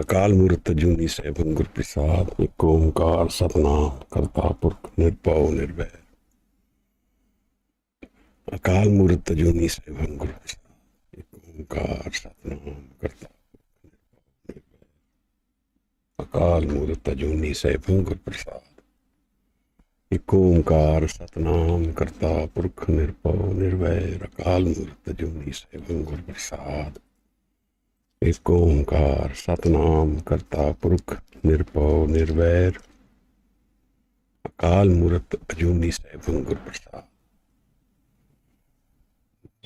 अकाल मूर्त जूनी सैभं गुर प्रसाद, एक ओंकार सतनाम करता पुरख निर्भव निर्वैर। अकाल मूर्त जूनी सैभं गुर प्रसाद, एक ओंकार सतनाम करता पुरख निर्भव निर्वैर। अकाल मूर्त जूनी सैभं गुर प्रसाद, एक ओंकार सतनाम करता पुरख निर्भव निर्वैर। अकाल मूर्त जूनी सैभं गुर प्रसाद, एक ओंकार सतनाम करता पुरख निर्भव निर्वैर। अकाल मूर्त अजूनी सैभं गुर प्रसाद।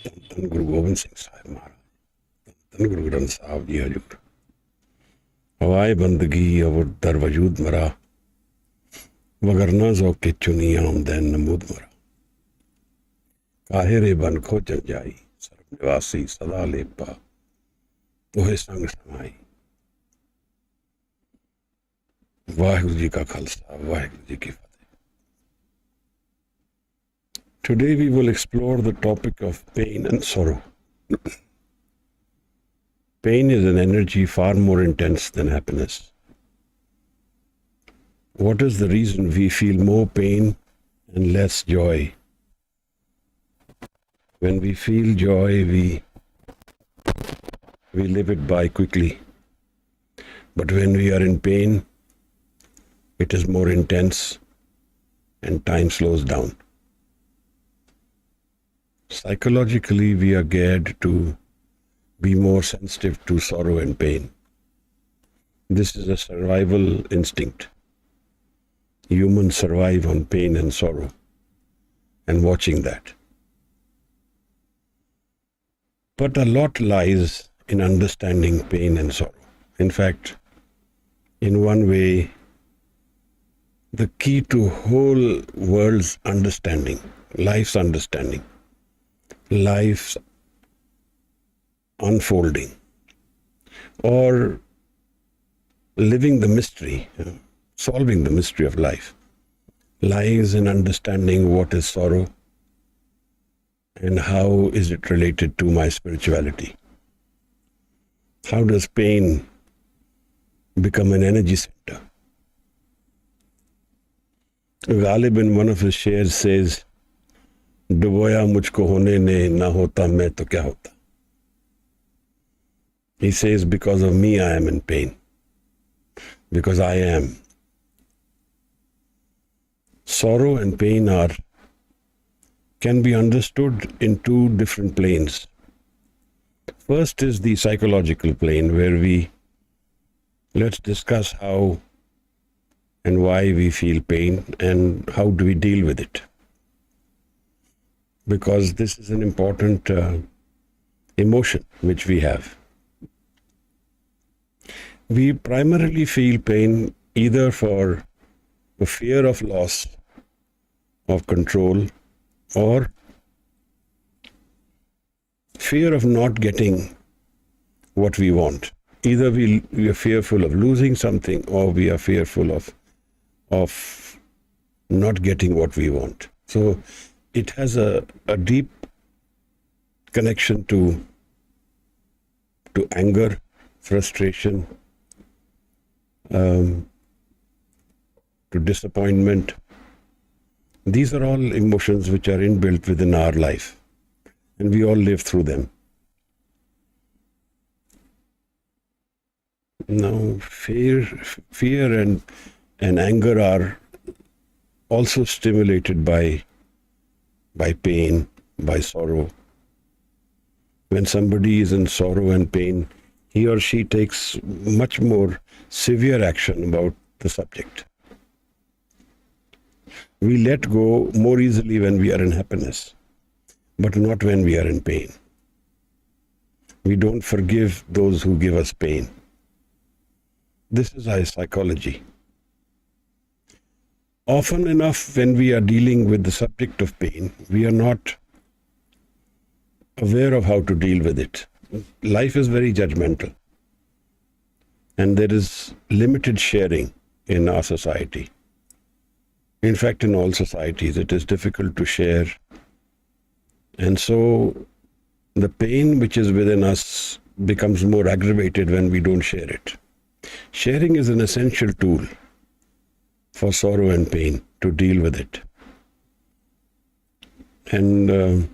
धन गुरु गोबिंद सिंह साहिब महाराज, धन गुरु ग्रंथ साहब जी हजूर। हवाए बंदगी अवुर दर वजूद मरा, वगरना ज़ौक़े चुनी आमदैन नमूद मरा। काहिरे बन खोजन जाई, सर्व निवासी सदा लेपा, तोहे संग समाई। वाहिगुरु जी का खालसा, वाहिगुरु जी की फतेह। Today we will explore the topic of pain and sorrow. Pain is an energy far more intense than happiness. What is the reason we feel more pain and less joy? When we feel joy, we live it by quickly. But when we are in pain, it is more intense and time slows down. Psychologically, we are geared to be more sensitive to sorrow and pain. This is a survival instinct. Humans survive on pain and sorrow and watching that. But a lot lies in understanding pain and sorrow. In fact, in one way, the key to whole world's understanding, life's unfolding, or living the mystery, solving the mystery of life, lies in understanding what is sorrow and how is it related to my spirituality. How does pain become an energy center? Ghalib in one of his shares says, डुबोया मुझको होने ने ना होता मैं तो क्या होता. He says, because of me I am in pain. Because I am, sorrow and pain can be understood in two different planes. First is the psychological plane, where let's discuss how and why we feel pain and how do we deal with it. Because this is an important emotion which we have. We primarily feel pain either for the fear of loss of control or fear of not getting what we want. Either we are fearful of losing something, or we are fearful of not getting what we want. So it has a deep connection to anger, frustration, to disappointment. These are all emotions which are inbuilt within our life, and we all live through them. Now, fear and anger are also stimulated by pain, by sorrow. When somebody is in sorrow and pain, he or she takes much more severe action about the subject. We let go more easily when we are in happiness, but not when we are in pain. We don't forgive those who give us pain. This is our psychology. Often enough, when we are dealing with the subject of pain, we are not aware of how to deal with it. Life is very judgmental, and there is limited sharing in our society. In fact, in all societies, it is difficult to share. And so the pain which is within us becomes more aggravated when we don't share it. Sharing is an essential tool for sorrow and pain, to deal with it. And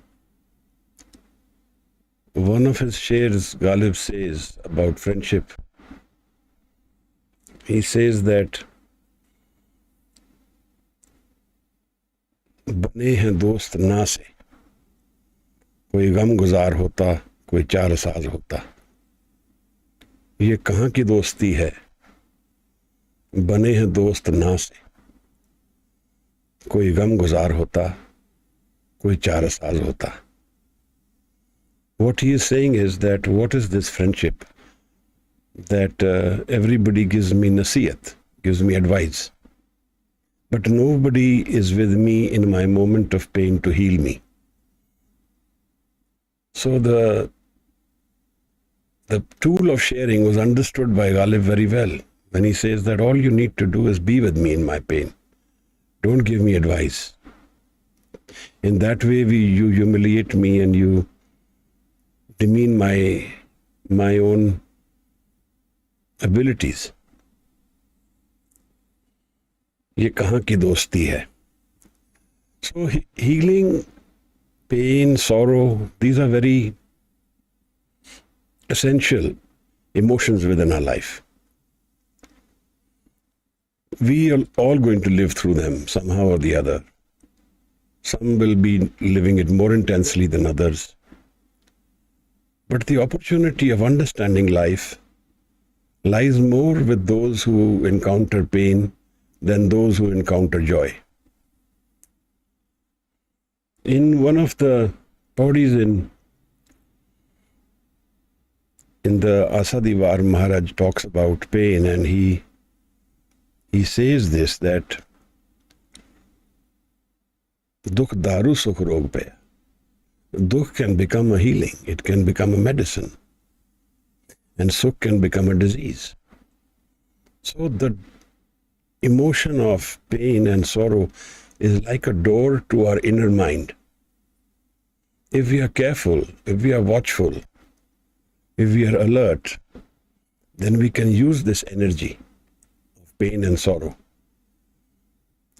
one of his shares, Ghalib says about friendship, he says that बने हैं दोस्त ना से, कोई गम गुजार होता, कोई चार साज होता. ये कहाँ की दोस्ती है? बने हैं दोस्त ना से, कोई गम गुजार होता, कोई चार साज होता. What he is saying is that what is this friendship that everybody gives me nasiyat, gives me advice, but nobody is with me in my moment of pain to heal me. So the tool of sharing was understood by Ghalib very well when he says that all you need to do is be with me in my pain. Don't give me advice. In that way, you humiliate me and you demean my own abilities. ये कहाँ की दोस्ती है? So healing, pain, sorrow, these are very essential emotions within our life. We are all going to live through them somehow or the other. Some will be living it more intensely than others. But the opportunity of understanding life lies more with those who encounter pain than those who encounter joy. In one of the pauris in the Asadivar, Maharaj talks about pain, and he says this, that Dukh daru sukh rog pe. Dukh can become a healing, it can become a medicine, and sukh can become a disease. So the emotion of pain and sorrow is like a door to our inner mind. If we are careful, if we are watchful, if we are alert, then we can use this energy of pain and sorrow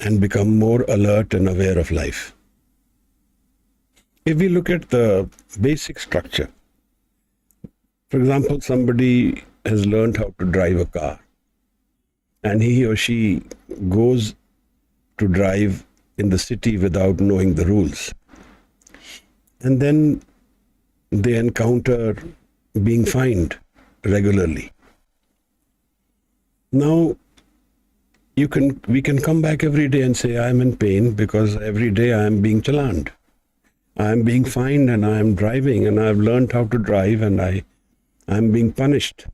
and become more alert and aware of life. If we look at the basic structure, for example, somebody has learned how to drive a car, and he or she goes to drive in the city without knowing the rules. And then they encounter being fined regularly. Now, we can come back every day and say, I am in pain because every day I am being challaned. I am being fined and I am driving and I have learned how to drive and I am being punished.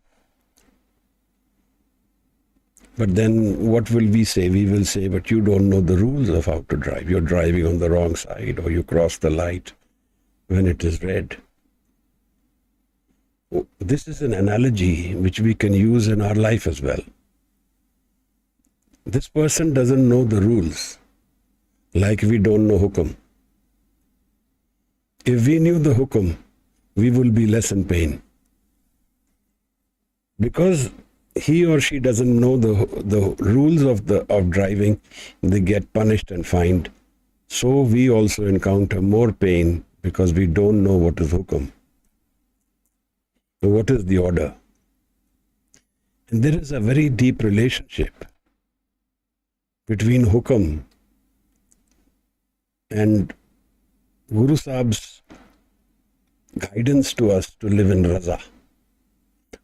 But then what will we say? We will say, but you don't know the rules of how to drive. You're driving on the wrong side, or you cross the light when it is red. This is an analogy which we can use in our life as well. This person doesn't know the rules, like we don't know hukum. If we knew the hukum, we will be less in pain. Because he or she doesn't know the rules of driving, they get punished and fined. So we also encounter more pain because we don't know what is hukum. What is the order? And there is a very deep relationship between hukum and Guru Sahib's guidance to us to live in raza.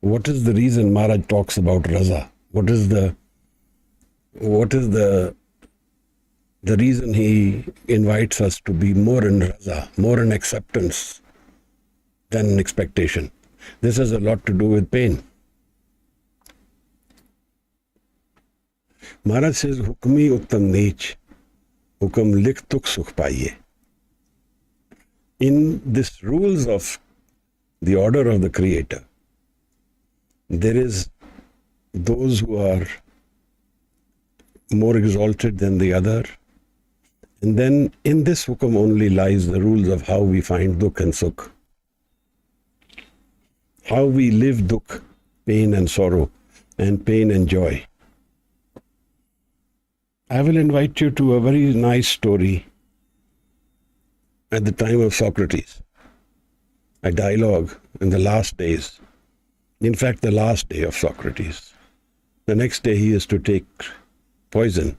What is the reason Maharaj talks about raza? What is the reason he invites us to be more in raza, more in acceptance than in expectation? This has a lot to do with pain. Maharaj says, Hukmi uttam neech, hukum likh tuk sukh paiye. In this rules of the order of the Creator, there is those who are more exalted than the other. And then in this hukum only lies the rules of how we find dukh and sukh. How we live dukh, pain and sorrow, and pain and joy. I will invite you to a very nice story at the time of Socrates, a dialogue in the last days. In fact, the last day of Socrates. The next day he is to take poison,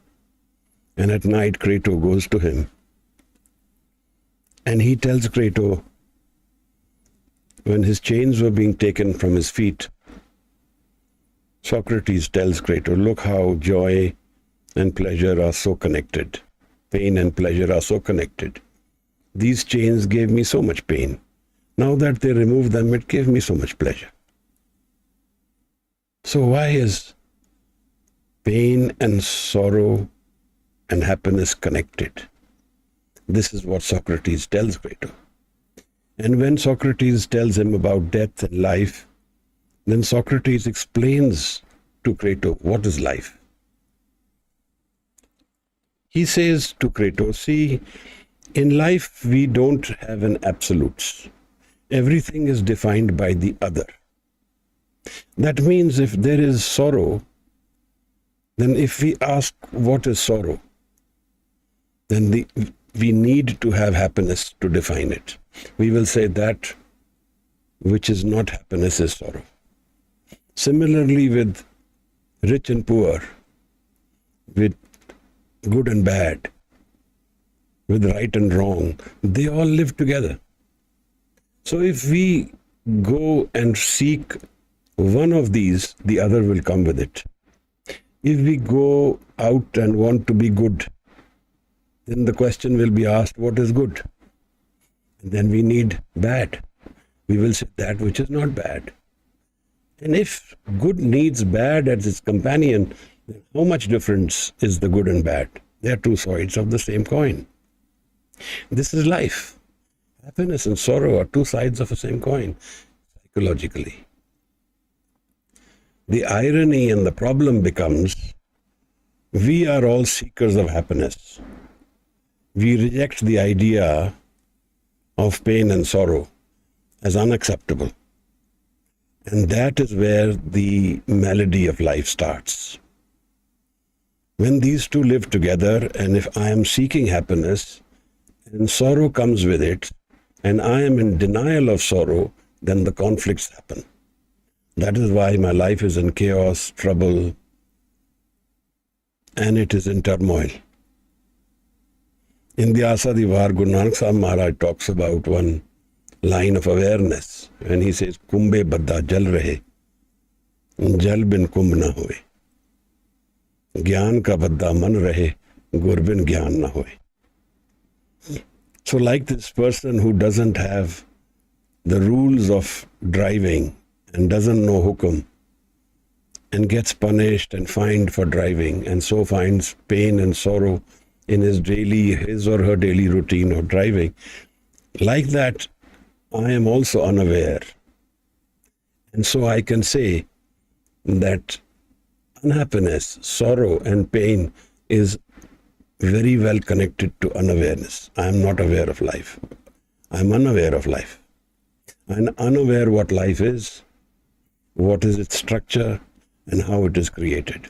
and at night Crato goes to him. And he tells Crato, when his chains were being taken from his feet, Socrates tells Crato, look how joy and pleasure are so connected. Pain and pleasure are so connected. These chains gave me so much pain. Now that they removed them, it gave me so much pleasure. So why is pain and sorrow and happiness connected? This is what Socrates tells Crato. And when Socrates tells him about death and life, then Socrates explains to Crato what is life. He says to Crato, see, in life we don't have an absolutes. Everything is defined by the other. That means if there is sorrow, then if we ask what is sorrow, then we need to have happiness to define it. We will say that which is not happiness is sorrow. Similarly with rich and poor, with good and bad, with right and wrong, they all live together. So if we go and seek one of these, the other will come with it. If we go out and want to be good, then the question will be asked, what is good? And then we need bad. We will say that which is not bad. And if good needs bad as its companion, then how much difference is the good and bad? They are two sides of the same coin. This is life. Happiness and sorrow are two sides of the same coin, psychologically. The irony and the problem becomes, we are all seekers of happiness. We reject the idea of pain and sorrow as unacceptable. And that is where the malady of life starts. When these two live together, and if I am seeking happiness, and sorrow comes with it, and I am in denial of sorrow, then the conflicts happen. That is why my life is in chaos, trouble, and it is in turmoil. In the Asa Di Var, Guru Nanak Sahib Maharaj talks about one line of awareness when he says, Kumbhe badda jal rahe, jal bin kumbh na hoye. Gyan ka badda man rahe, gur bin gyan na hoye. So like this person who doesn't have the rules of driving and doesn't know hukum and gets punished and fined for driving and so finds pain and sorrow in his or her daily routine of driving, like that I am also unaware. And so I can say that unhappiness, sorrow and pain is very well connected to unawareness. I am not aware of life. I am unaware of life. I am unaware what life is, what is its structure, and how it is created.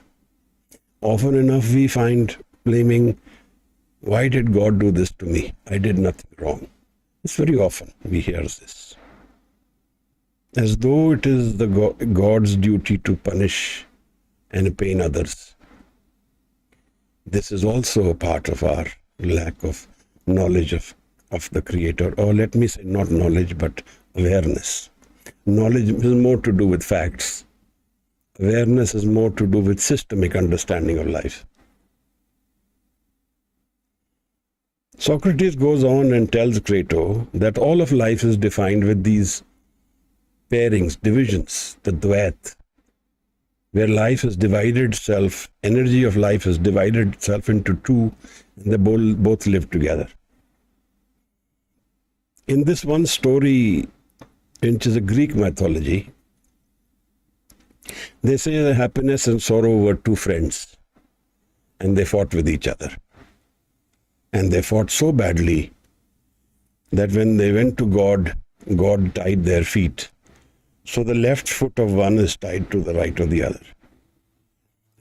Often enough we find blaming, why did God do this to me? I did nothing wrong. It's very often we hear this. As though it is the God's duty to punish and pain others. This is also a part of our lack of knowledge of the Creator, or let me say not knowledge but awareness. Knowledge is more to do with facts. Awareness is more to do with systemic understanding of life. Socrates goes on and tells Plato that all of life is defined with these pairings, divisions, the dvait, where life has divided itself, energy of life has divided itself into two, and they both live together. In this one story, which is a Greek mythology, they say that happiness and sorrow were two friends, and they fought with each other. And they fought so badly that when they went to God, God tied their feet. So the left foot of one is tied to the right of the other.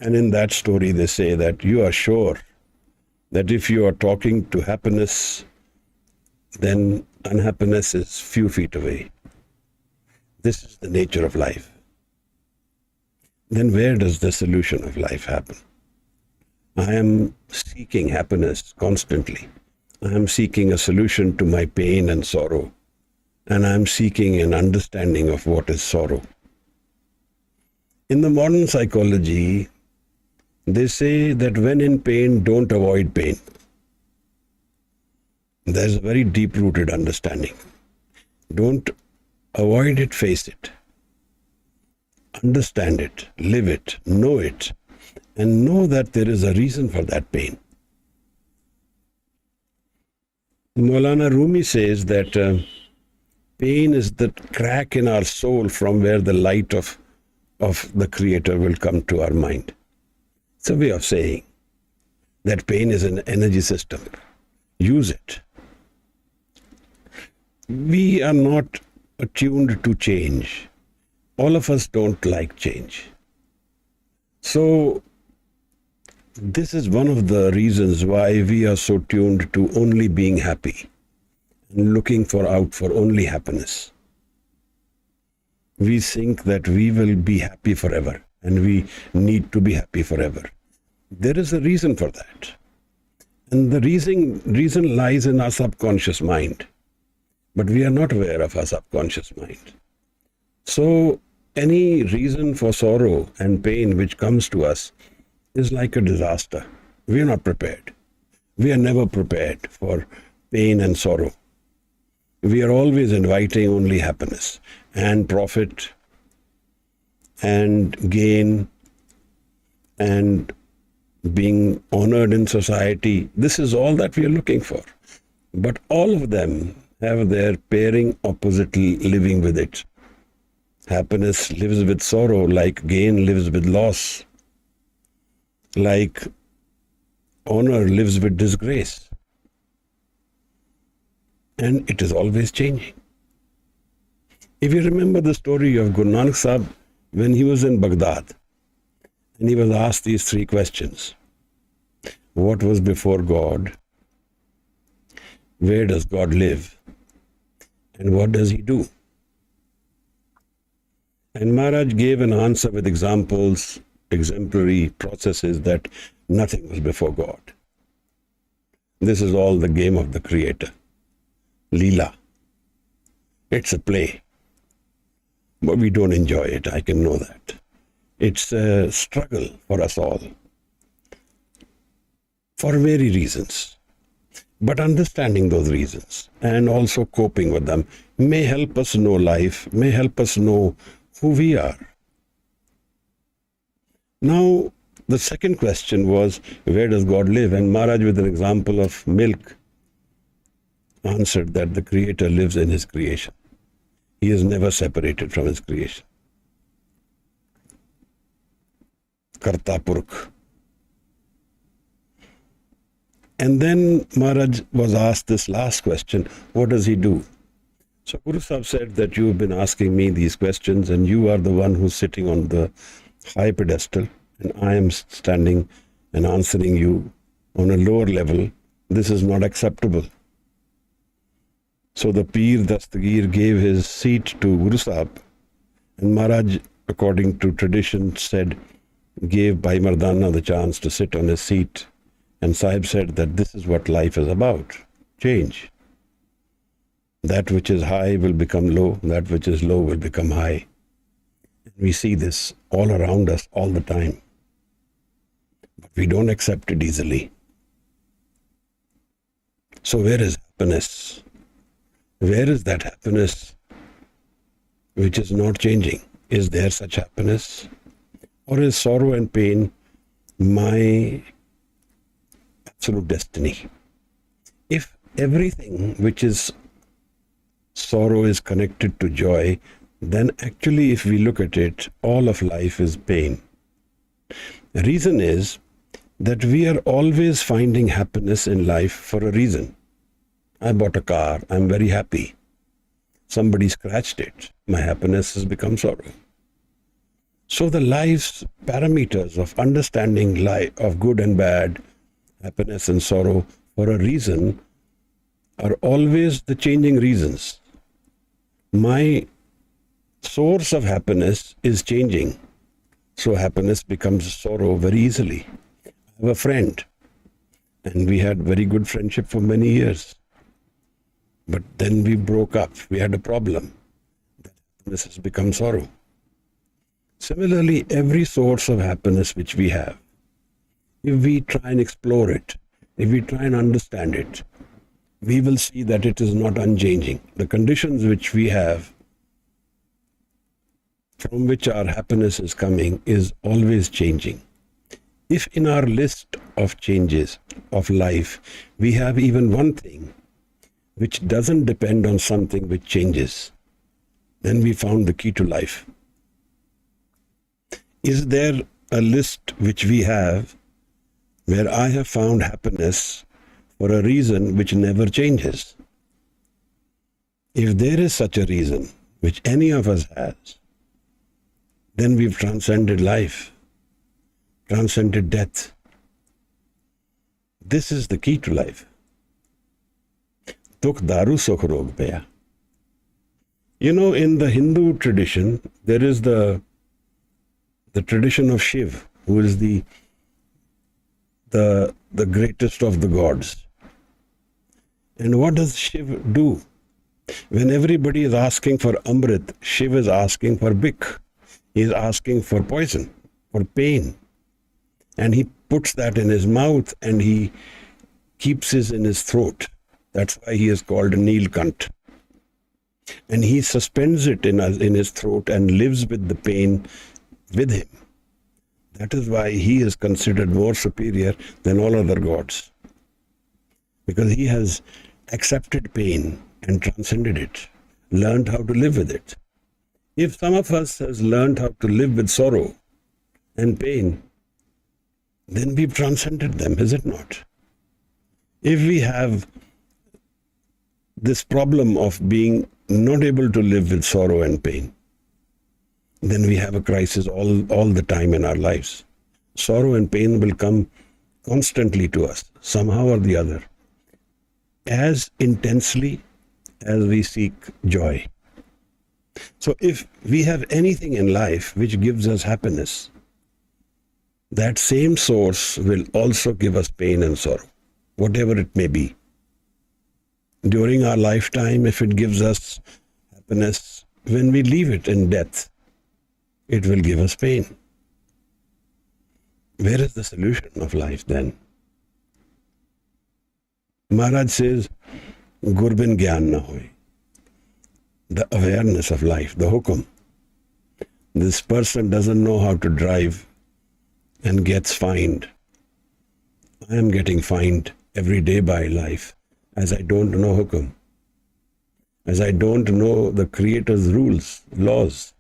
And in that story they say that you are sure that if you are talking to happiness, then unhappiness is few feet away. This is the nature of life. Then where does the solution of life happen? I am seeking happiness constantly. I am seeking a solution to my pain and sorrow. And I am seeking an understanding of what is sorrow. In the modern psychology, they say that when in pain, don't avoid pain. There's a very deep-rooted understanding. Don't avoid it, face it. Understand it, live it, know it, and know that there is a reason for that pain. Maulana Rumi says that pain is the crack in our soul from where the light of the Creator will come to our mind. It's a way of saying that pain is an energy system. Use it. We are not attuned to change. All of us don't like change. So this is one of the reasons why we are so tuned to only being happy and looking out for only happiness. We think that we will be happy forever and we need to be happy forever. There is a reason for that. And the reason lies in our subconscious mind. But we are not aware of our subconscious mind. So any reason for sorrow and pain which comes to us is like a disaster. We are not prepared. We are never prepared for pain and sorrow. We are always inviting only happiness and profit and gain and being honored in society. This is all that we are looking for. But all of them have their pairing oppositely living with it. Happiness lives with sorrow, like gain lives with loss, like honor lives with disgrace. And it is always changing. If you remember the story of Guru Nanak Sahib when he was in Baghdad, and he was asked these three questions. What was before God? Where does God live? And what does he do? And Maharaj gave an answer with examples, exemplary processes that nothing was before God. This is all the game of the Creator. Leela. It's a play. But we don't enjoy it, I can know that. It's a struggle for us all. For very reasons. But understanding those reasons and also coping with them may help us know life, may help us know who we are. Now, the second question was, where does God live? And Maharaj, with an example of milk, answered that the Creator lives in His creation. He is never separated from His creation. Karta Purkh. And then Maharaj was asked this last question, what does He do? So Guru Sahib said that you have been asking me these questions and you are the one who's sitting on the high pedestal and I am standing and answering you on a lower level. This is not acceptable. So the Peer Dastagir gave his seat to Guru Sahib and Maharaj, according to tradition, said, gave Bhai Mardana the chance to sit on his seat. And Sahib said that this is what life is about, change. That which is high will become low, that which is low will become high. And we see this all around us all the time. But we don't accept it easily. So where is happiness? Where is that happiness which is not changing? Is there such happiness? Or is sorrow and pain my absolute destiny? If everything which is sorrow is connected to joy, then actually if we look at it, all of life is pain. The reason is that we are always finding happiness in life for a reason. I bought a car, I'm very happy. Somebody scratched it, my happiness has become sorrow. So the life's parameters of understanding life, of good and bad, happiness and sorrow for a reason, are always the changing reasons. My source of happiness is changing, so happiness becomes sorrow very easily. I have a friend, and we had very good friendship for many years. But then we broke up, we had a problem. That happiness has become sorrow. Similarly, every source of happiness which we have, if we try and explore it, if we try and understand it, we will see that it is not unchanging. The conditions which we have, from which our happiness is coming, is always changing. If in our list of changes of life, we have even one thing which doesn't depend on something which changes, then we found the key to life. Is there a list which we have where I have found happiness for a reason which never changes? If there is such a reason, which any of us has, then we've transcended life, transcended death. This is the key to life. Dukh daru sukh rog paya. You know, in the Hindu tradition, there is the tradition of Shiv, who is the greatest of the gods. And what does Shiv do? When everybody is asking for Amrit, Shiv is asking for Bik. He is asking for poison, for pain. And he puts that in his mouth and he keeps it in his throat. That's why he is called a Neelkant. And he suspends it in his throat and lives with the pain with him. That is why he is considered more superior than all other gods. Because he has accepted pain and transcended it, learned how to live with it. If some of us has learned how to live with sorrow and pain, then we've transcended them, is it not? If we have this problem of being not able to live with sorrow and pain, then we have a crisis all the time in our lives. Sorrow and pain will come constantly to us, somehow or the other, as intensely as we seek joy. So if we have anything in life which gives us happiness, that same source will also give us pain and sorrow. whatever it may be. During our lifetime, if it gives us happiness, when we leave it in death, it will give us pain. Where is the solution of life then? Maharaj says, Gurbin Gyan na hoy. The awareness of life, the hukum. This person doesn't know how to drive and gets fined. I am getting fined every day by life as I don't know hukum, as I don't know the Creator's rules, laws.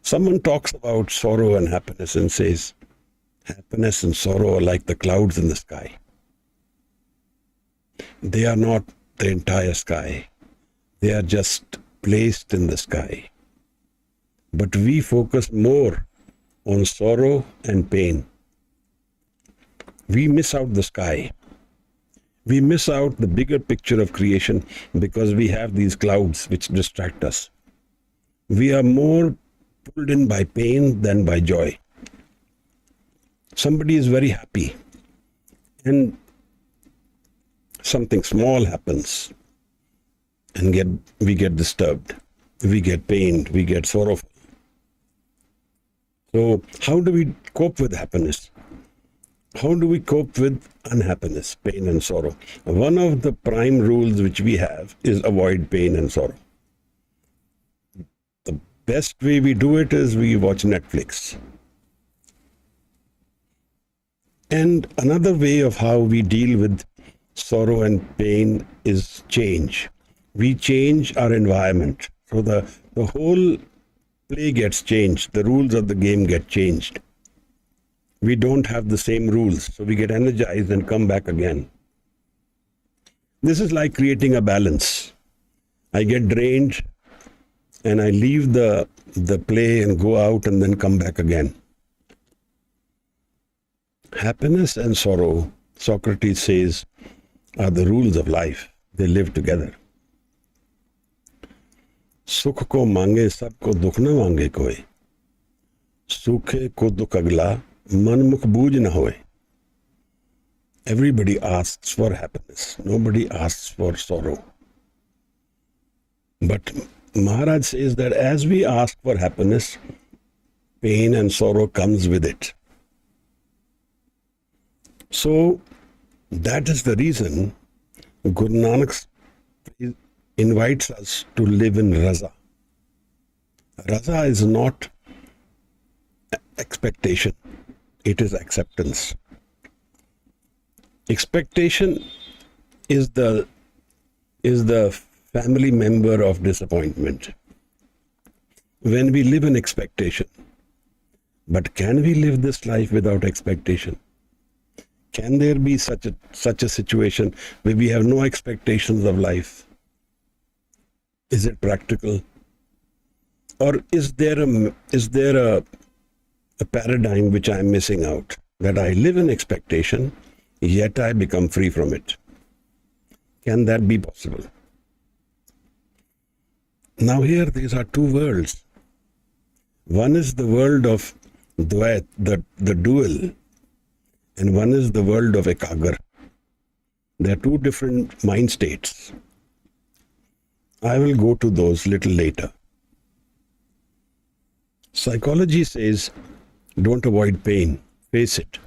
Someone talks about sorrow and happiness and says, happiness and sorrow are like the clouds in the sky. They are not the entire sky. They are just placed in the sky. But we focus more on sorrow and pain. We miss out the sky. We miss out the bigger picture of creation because we have these clouds which distract us. We are more pulled in by pain than by joy. Somebody is very happy and something small happens and we get disturbed. We get pained. We get sorrowful. So how do we cope with happiness? How do we cope with unhappiness, pain and sorrow? One of the prime rules which we have is avoid pain and sorrow. The best way we do it is we watch Netflix. And another way of how we deal with sorrow and pain is change. We change our environment. So the whole play gets changed. The rules of the game get changed. We don't have the same rules, so we get energized and come back again. This is like creating a balance. I get drained and I leave the play and go out and then come back again. Happiness and sorrow, Socrates says, are the rules of life. They live together. Sukh ko mange sabko dukh na mange koi. Sukhe ko dukh agla man mukh booj na hoye. Everybody asks for happiness. Nobody asks for sorrow. But Maharaj says that as we ask for happiness, pain and sorrow comes with it. So that is the reason Guru Nanak invites us to live in raza. Raza is not expectation. It is acceptance. Expectation is the family member of disappointment. When we live in expectation, but can we live this life without expectation? Can there be such a situation where we have no expectations of life? Is it practical? Or is there a paradigm which I am missing out? That I live in expectation, yet I become free from it. Can that be possible? Now here, these are two worlds. One is the world of Dvait, the dual, and one is the world of Ekagar. They are two different mind states. I will go to those little later. Psychology says, don't avoid pain, face it,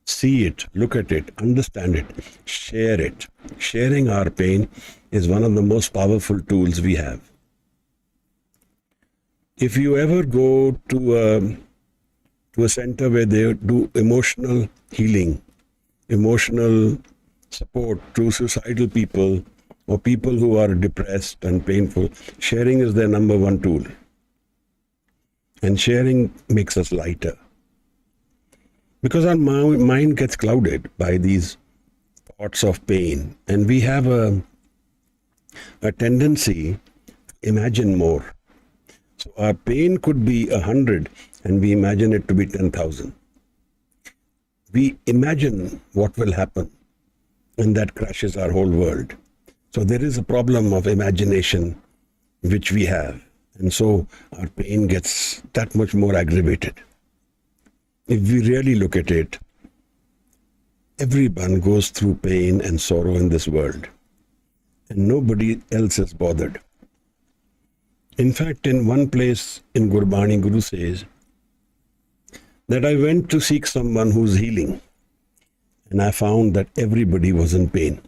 see it, look at it, understand it, share it. Sharing our pain is one of the most powerful tools we have. If you ever go to a center where they do emotional healing, emotional support to suicidal people or people who are depressed and painful, sharing is their number one tool. And sharing makes us lighter. Because our mind gets clouded by these thoughts of pain. And we have a tendency to imagine more. So our pain could be 100 and we imagine it to be 10,000. We imagine what will happen and that crashes our whole world. So there is a problem of imagination which we have. And so our pain gets that much more aggravated. If we really look at it, everyone goes through pain and sorrow in this world, and nobody else is bothered. In fact, in one place in Gurbani, Guru says that I went to seek someone who's healing, and I found that everybody was in pain.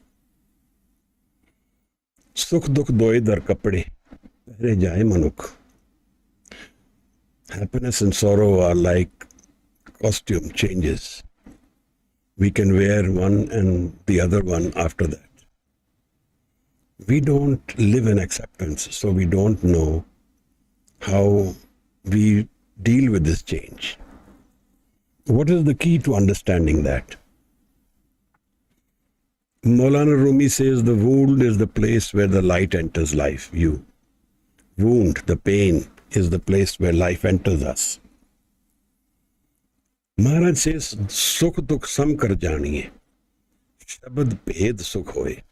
Sukh dukh doye dar kapde, pehre jaye manuk. Happiness and sorrow are like costume changes. We can wear one and the other one after that. We don't live in acceptance, so we don't know how we deal with this change. What is the key to understanding that? Maulana Rumi says the wound is the place where the light enters life, you. Wound, the pain, is the place where life enters us. Maharaj says, Sukh dukh sam kar janiye, Shabad bhed sukh hoye.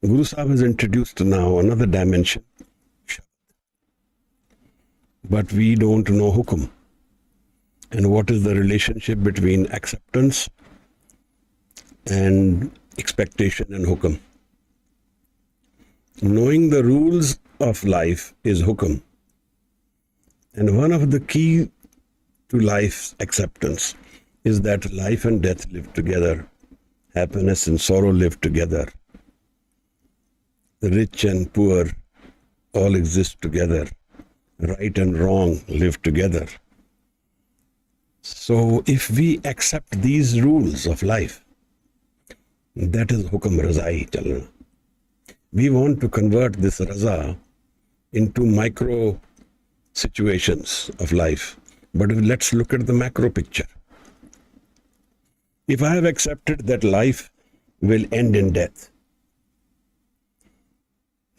Guru Sahib has introduced now another dimension, Shabad. But we don't know hukum. And what is the relationship between acceptance and expectation and hukum? Knowing the rules of life is hukum. And one of the key to life's acceptance is that life and death live together, happiness and sorrow live together, the rich and poor all exist together, right and wrong live together. So if we accept these rules of life, that is hukum razai chalna. We want to convert this raza into micro situations of life. But let's look at the macro picture. If I have accepted that life will end in death,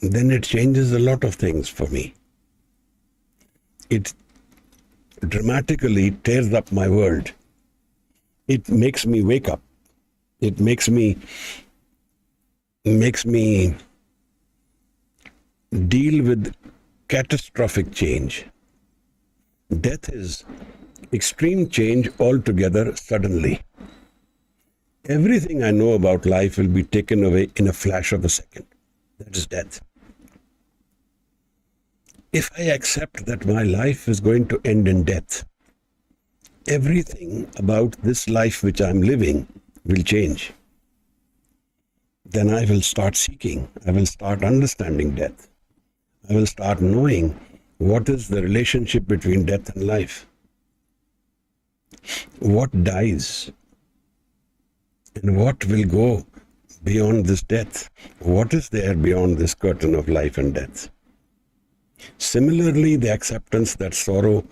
then it changes a lot of things for me. It dramatically tears up my world. It makes me wake up. It makes me deal with catastrophic change. Death is extreme change altogether suddenly. Everything I know about life will be taken away in a flash of a second. That is death. If I accept that my life is going to end in death, everything about this life which I'm living will change. Then I will start seeking. I will start understanding death. I will start knowing what is the relationship between death and life. What dies and what will go beyond this death? What is there beyond this curtain of life and death? Similarly, the acceptance that sorrow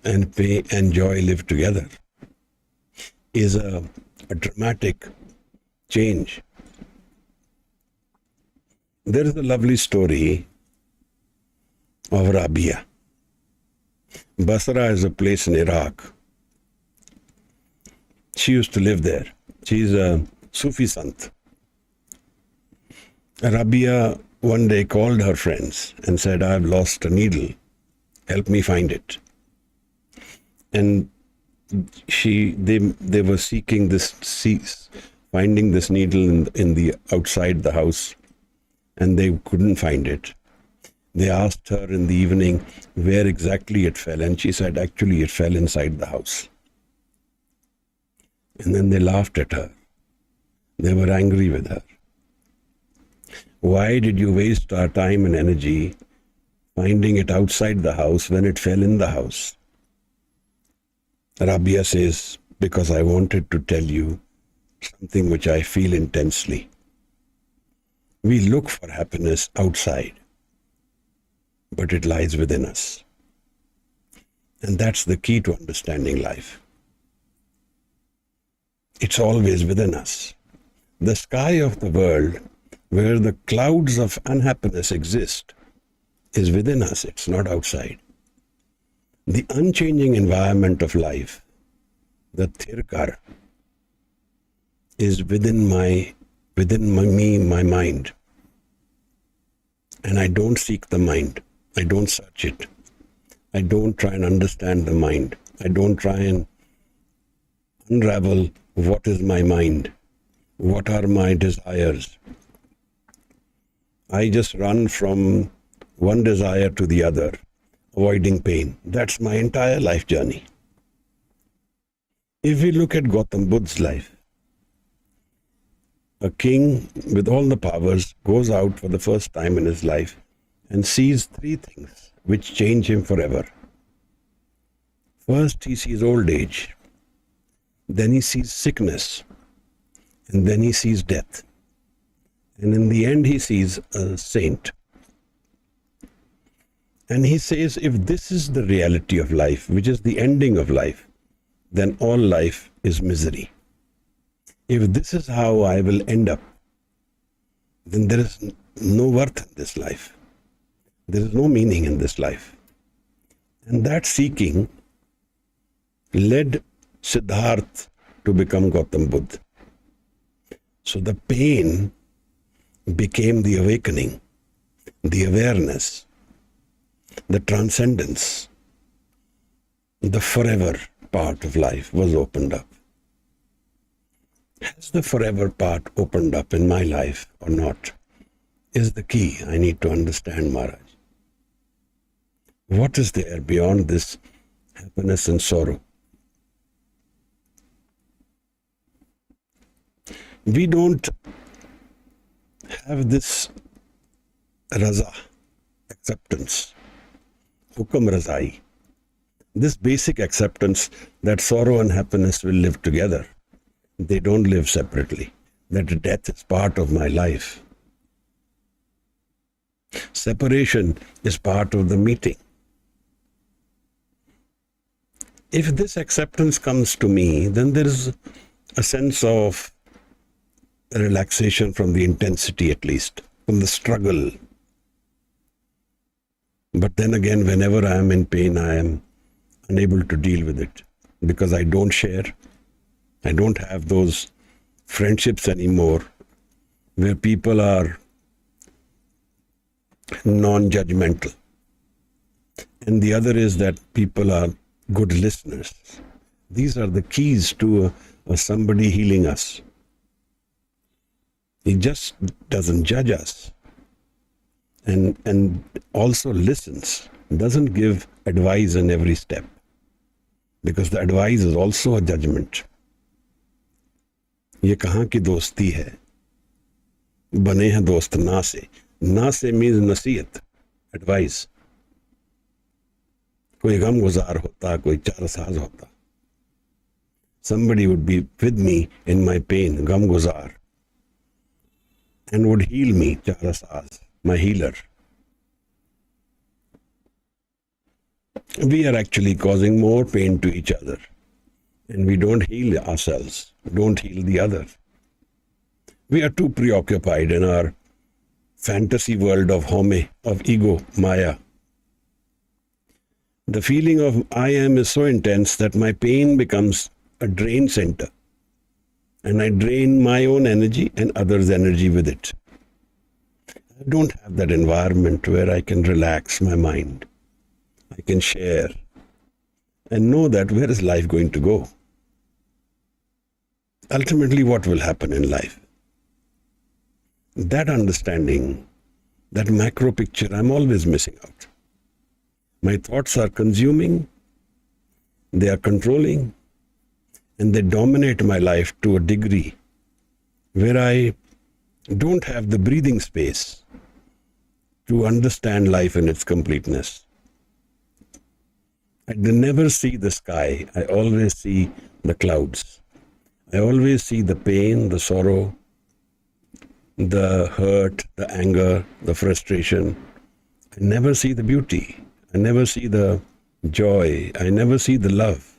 and pain and joy live together is a dramatic change. There is a lovely story of Rabia. Basra is a place in Iraq. She used to live there. She is a Sufi Sant. Rabia one day called her friends and said, I've lost a needle. Help me find it. And they were seeking finding this needle in the outside the house, and they couldn't find it. They asked her in the evening where exactly it fell, and she said, actually, it fell inside the house. And then they laughed at her. They were angry with her. Why did you waste our time and energy finding it outside the house when it fell in the house? Rabia says, because I wanted to tell you something which I feel intensely. We look for happiness outside, but it lies within us. And that's the key to understanding life. It's always within us. The sky of the world, where the clouds of unhappiness exist, is within us. It's not outside. The unchanging environment of life, the thirkar, is within my mind. And I don't seek the mind. I don't search it. I don't try and understand the mind. I don't try and unravel what is my mind? What are my desires? I just run from one desire to the other, avoiding pain. That's my entire life journey. If we look at Gautam Buddha's life, a king with all the powers goes out for the first time in his life and sees three things which change him forever. First, he sees old age. Then he sees sickness. And then he sees death. And in the end, he sees a saint. And he says, if this is the reality of life, which is the ending of life, then all life is misery. If this is how I will end up, then there is no worth in this life. There is no meaning in this life. And that seeking led Siddhartha to become Gautam Buddha. So the pain became the awakening, the awareness, the transcendence, the forever part of life was opened up. Has the forever part opened up in my life or not is the key I need to understand, Maharaj. What is there beyond this happiness and sorrow? We don't have this raza, acceptance, hukam razai, this basic acceptance that sorrow and happiness will live together. They don't live separately, that death is part of my life. Separation is part of the meeting. If this acceptance comes to me, then there is a sense of relaxation from the intensity, at least, from the struggle. But then again, whenever I am in pain, I am unable to deal with it because I don't share. I don't have those friendships anymore where people are non-judgmental. And the other is that people are good listeners. These are the keys to somebody healing us. He just doesn't judge us and also listens, doesn't give advice in every step, because the advice is also a judgment. ये कहाँ की दोस्ती है? बने हैं दोस्त ना से. ना से means नसीहत, advice. कोई गम गुजार होता, कोई चारसाज होता. Somebody would be with me in my pain, gam guzar, and would heal me, charasaz, my healer. We are actually causing more pain to each other, and we don't heal ourselves, don't heal the other. We are too preoccupied in our fantasy world of home, of ego, maya. The feeling of I am is so intense that my pain becomes a drain center, and I drain my own energy and others' energy with it. I don't have that environment where I can relax my mind. I can share and know that where is life going to go? Ultimately, what will happen in life? That understanding, that macro picture, I'm always missing out. My thoughts are consuming, they are controlling, and they dominate my life to a degree where I don't have the breathing space to understand life in its completeness. I never see the sky, I always see the clouds. I always see the pain, the sorrow, the hurt, the anger, the frustration. I never see the beauty. I never see the joy. I never see the love.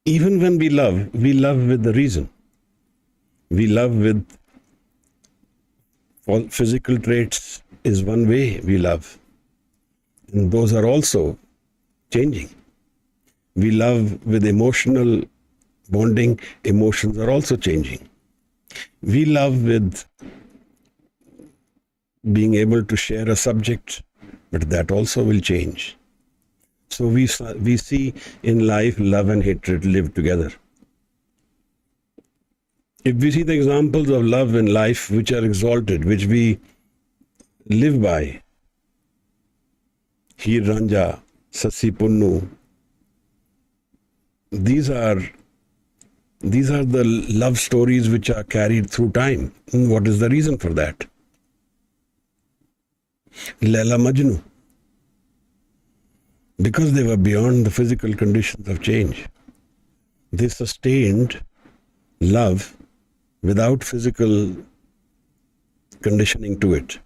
Even when we love with the reason. We love with physical traits is one way we love. And those are also changing. We love with emotional bonding. Emotions are also changing. We love with being able to share a subject, but that also will change. So we see in life love and hatred live together. If we see the examples of love in life which are exalted, which we live by, Heer Ranja, Sassi Punnu, these are the love stories which are carried through time. What is the reason for that? Laila Majnu. Because they were beyond the physical conditions of change. They sustained love without physical conditioning to it.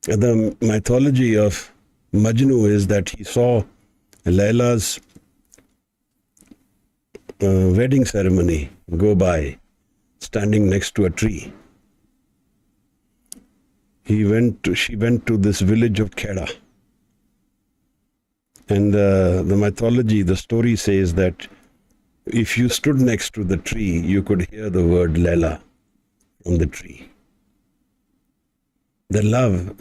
The mythology of Majnu is that he saw Laila's wedding ceremony go by, standing next to a tree. She went to this village of Kheda. And the mythology, the story says that if you stood next to the tree, you could hear the word Laila from the tree. The love,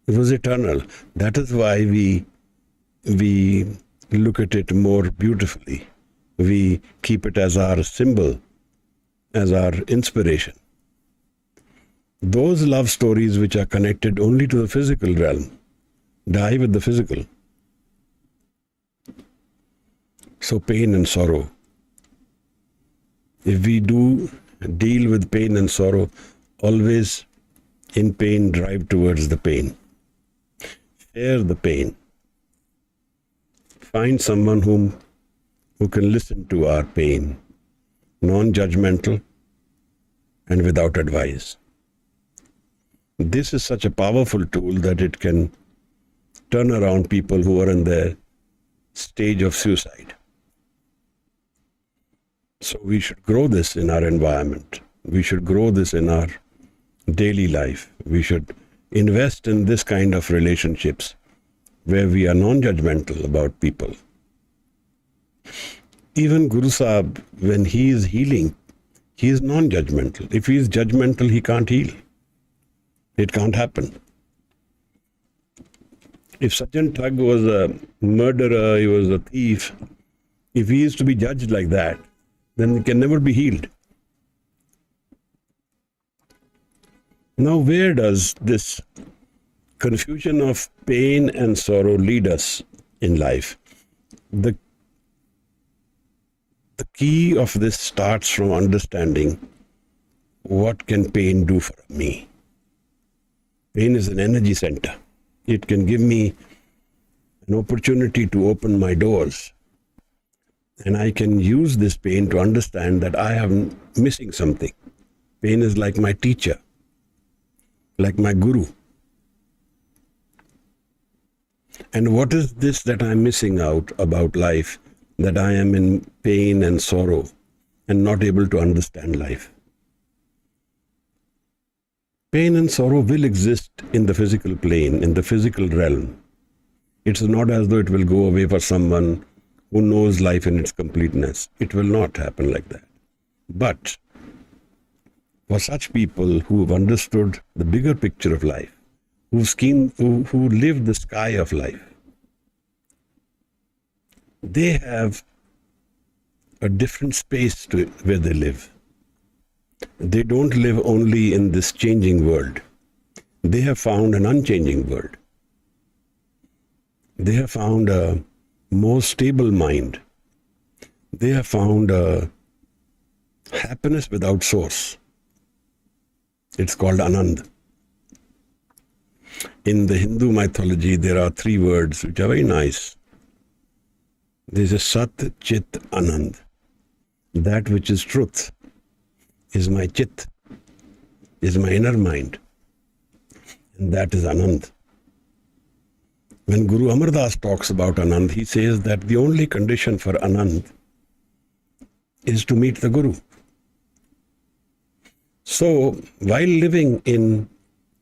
it was eternal. That is why we look at it more beautifully. We keep it as our symbol, as our inspiration. Those love stories which are connected only to the physical realm die with the physical. So pain and sorrow. If we do deal with pain and sorrow, always in pain drive towards the pain. Share the pain. Find someone who can listen to our pain, non-judgmental and without advice. This is such a powerful tool that it can turn around people who are in the stage of suicide. So we should grow this in our environment. We should grow this in our daily life. We should invest in this kind of relationships where we are non-judgmental about people. Even Guru Sahib, when he is healing, he is non-judgmental. If he is judgmental, he can't heal. It can't happen. If Sachin Thug was a murderer, he was a thief, if he is to be judged like that, then he can never be healed. Now, where does this confusion of pain and sorrow lead us in life? The key of this starts from understanding what can pain do for me. Pain is an energy center. It can give me an opportunity to open my doors. And I can use this pain to understand that I am missing something. Pain is like my teacher, like my guru. And what is this that I'm missing out about life, that I am in pain and sorrow and not able to understand life? Pain and sorrow will exist in the physical plane, in the physical realm. It's not as though it will go away for someone who knows life in its completeness. It will not happen like that. But for such people who have understood the bigger picture of life, who live the sky of life, they have a different space to where they live. They don't live only in this changing world. They have found an unchanging world. They have found a more stable mind. They have found a happiness without source. It's called Anand. In the Hindu mythology, there are 3 words which are very nice. There's a Sat, Chit, Anand. That which is truth is my Chit, is my inner mind. And that is Anand. When Guru Amardas talks about Anand, he says that the only condition for Anand is to meet the Guru. So, while living in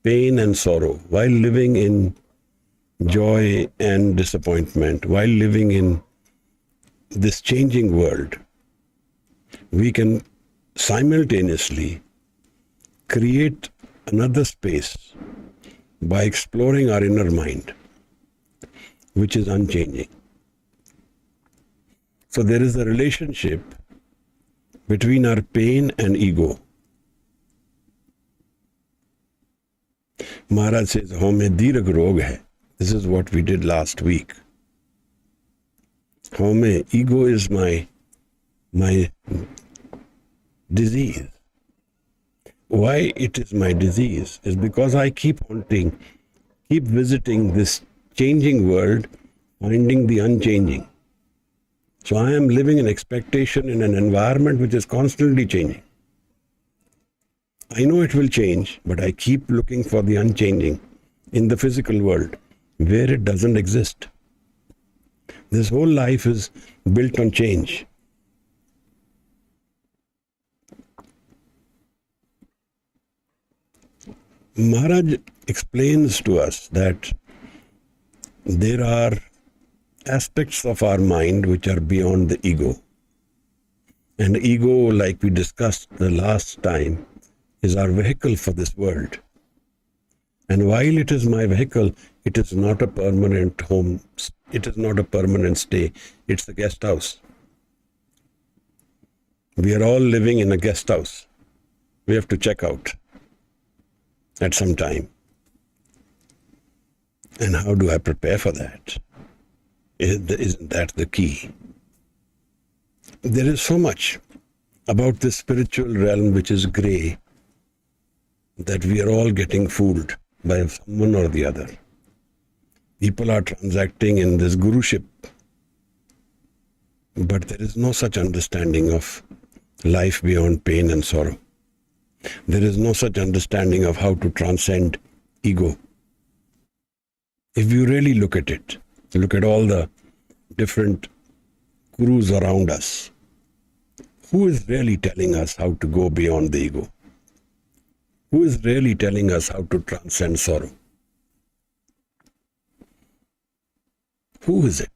pain and sorrow, while living in joy and disappointment, while living in this changing world, we can simultaneously create another space by exploring our inner mind. which is unchanging. So there is a relationship between our pain and ego. Maharaj says, "Home dirag rog hai." This is what we did last week. Home, ego is my disease. Why it is my disease is because I keep visiting this changing world, finding the unchanging. So I am living in expectation in an environment which is constantly changing. I know it will change, but I keep looking for the unchanging in the physical world where it doesn't exist. This whole life is built on change. Maharaj explains to us that there are aspects of our mind which are beyond the ego. And ego, like we discussed the last time, is our vehicle for this world. And while it is my vehicle, it is not a permanent home. It is not a permanent stay. It's a guest house. We are all living in a guest house. We have to check out at some time. And how do I prepare for that? Isn't that the key? There is so much about this spiritual realm which is grey that we are all getting fooled by someone or the other. People are transacting in this guruship, but there is no such understanding of life beyond pain and sorrow. There is no such understanding of how to transcend ego. If you really look at it, look at all the different gurus around us, who is really telling us how to go beyond the ego? Who is really telling us how to transcend sorrow? Who is it?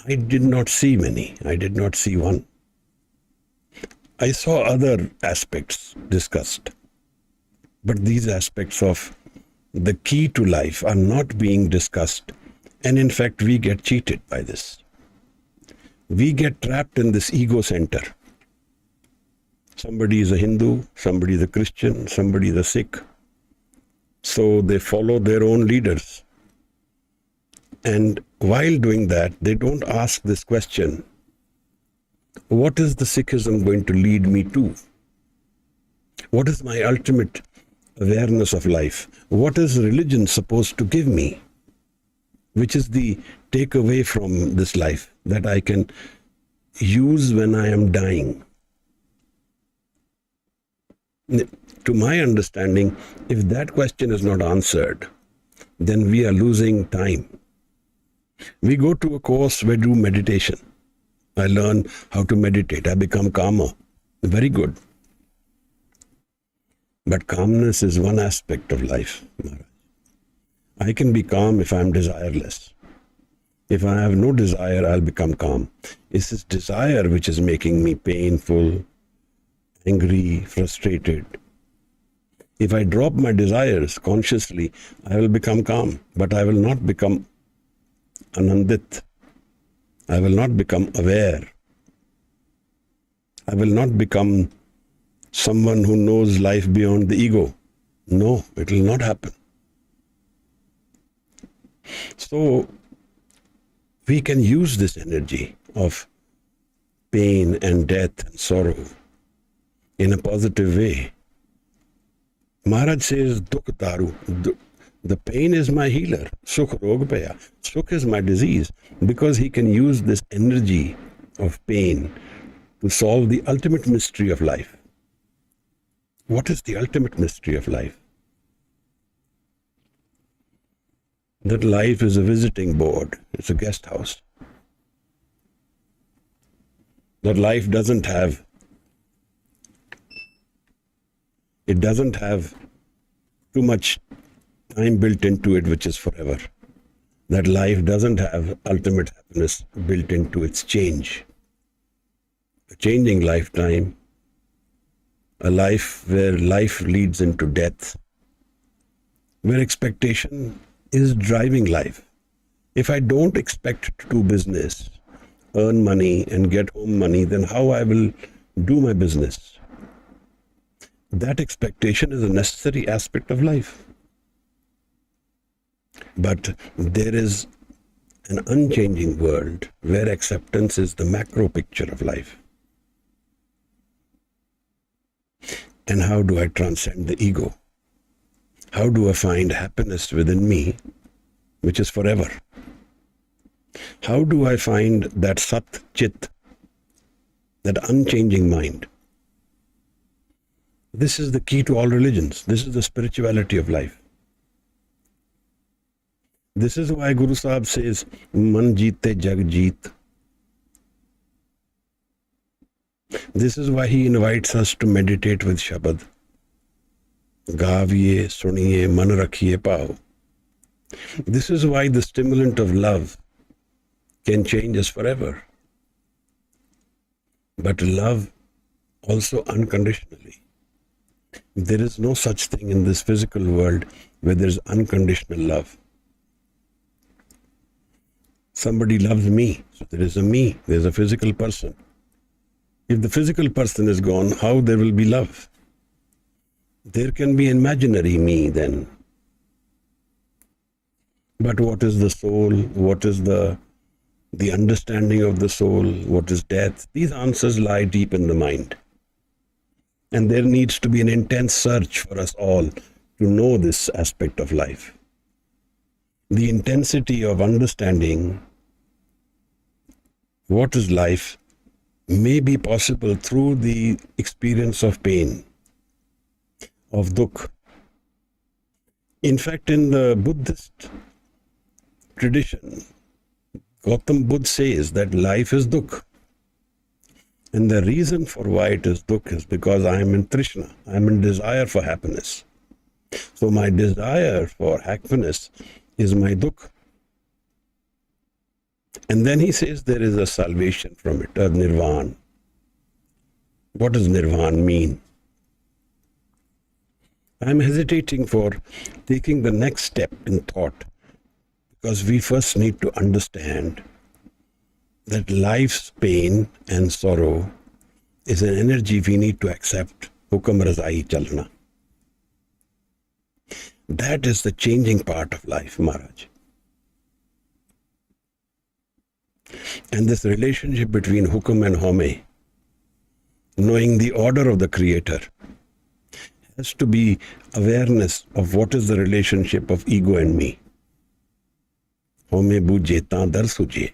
I did not see many. I did not see one. I saw other aspects discussed, but these aspects of the key to life are not being discussed, and in fact we get cheated by this. We get trapped in this ego center. Somebody is a Hindu, somebody is a Christian, somebody is a Sikh. So they follow their own leaders. And while doing that, they don't ask this question, what is the Sikhism going to lead me to? What is my ultimate awareness of life? What is religion supposed to give me? Which is the takeaway from this life that I can use when I am dying? To my understanding, if that question is not answered, then we are losing time. We go to a course where we do meditation. I learn how to meditate. I become calmer. Very good. But calmness is one aspect of life, Maharaj. I can be calm if I am desireless. If I have no desire, I'll become calm. It's this desire which is making me painful, angry, frustrated. If I drop my desires consciously, I will become calm, but I will not become anandit. I will not become aware. I will not become someone who knows life beyond the ego. No, it will not happen. So, we can use this energy of pain and death and sorrow in a positive way. Maharaj says, Dukh daru. The pain is my healer. Sukh rog paya. Sukh is my disease, because he can use this energy of pain to solve the ultimate mystery of life. What is the ultimate mystery of life? That life is a visiting board. It's a guest house. That life doesn't have too much time built into it, which is forever. That life doesn't have ultimate happiness built into its change. A changing lifetime, a life where life leads into death, where expectation is driving life. If I don't expect to do business, earn money and get home money, then how I will do my business? That expectation is a necessary aspect of life. But there is an unchanging world where acceptance is the macro picture of life. And how do I transcend the ego? How do I find happiness within me, which is forever? How do I find that Sat Chit, that unchanging mind? This is the key to all religions. This is the spirituality of life. This is why Guru Sahib says, Man jeete jag jeet. This is why he invites us to meditate with Shabad. Gaviye, suniye, man rakhiye pao. This is why the stimulant of love can change us forever. But love also unconditionally. There is no such thing in this physical world where there is unconditional love. Somebody loves me, so there is a me, there is a physical person. If the physical person is gone, how there will be love? There can be imaginary me then. But what is the soul? What is the understanding of the soul? What is death? These answers lie deep in the mind. And there needs to be an intense search for us all to know this aspect of life. The intensity of understanding what is life may be possible through the experience of pain, of Dukh. In fact, in the Buddhist tradition, Gautam Buddha says that life is Dukh. And the reason for why it is Dukh is because I am in Trishna, I am in desire for happiness. So my desire for happiness is my Dukh. And then he says there is a salvation from it, a nirvana. What does nirvana mean? I am hesitating for taking the next step in thought because we first need to understand that life's pain and sorrow is an energy we need to accept. Hukam razai chalna. That is the changing part of life, Maharaj. And this relationship between Hukam and Home, knowing the order of the Creator, has to be awareness of what is the relationship of ego and me. Home bujhe ta dar suje.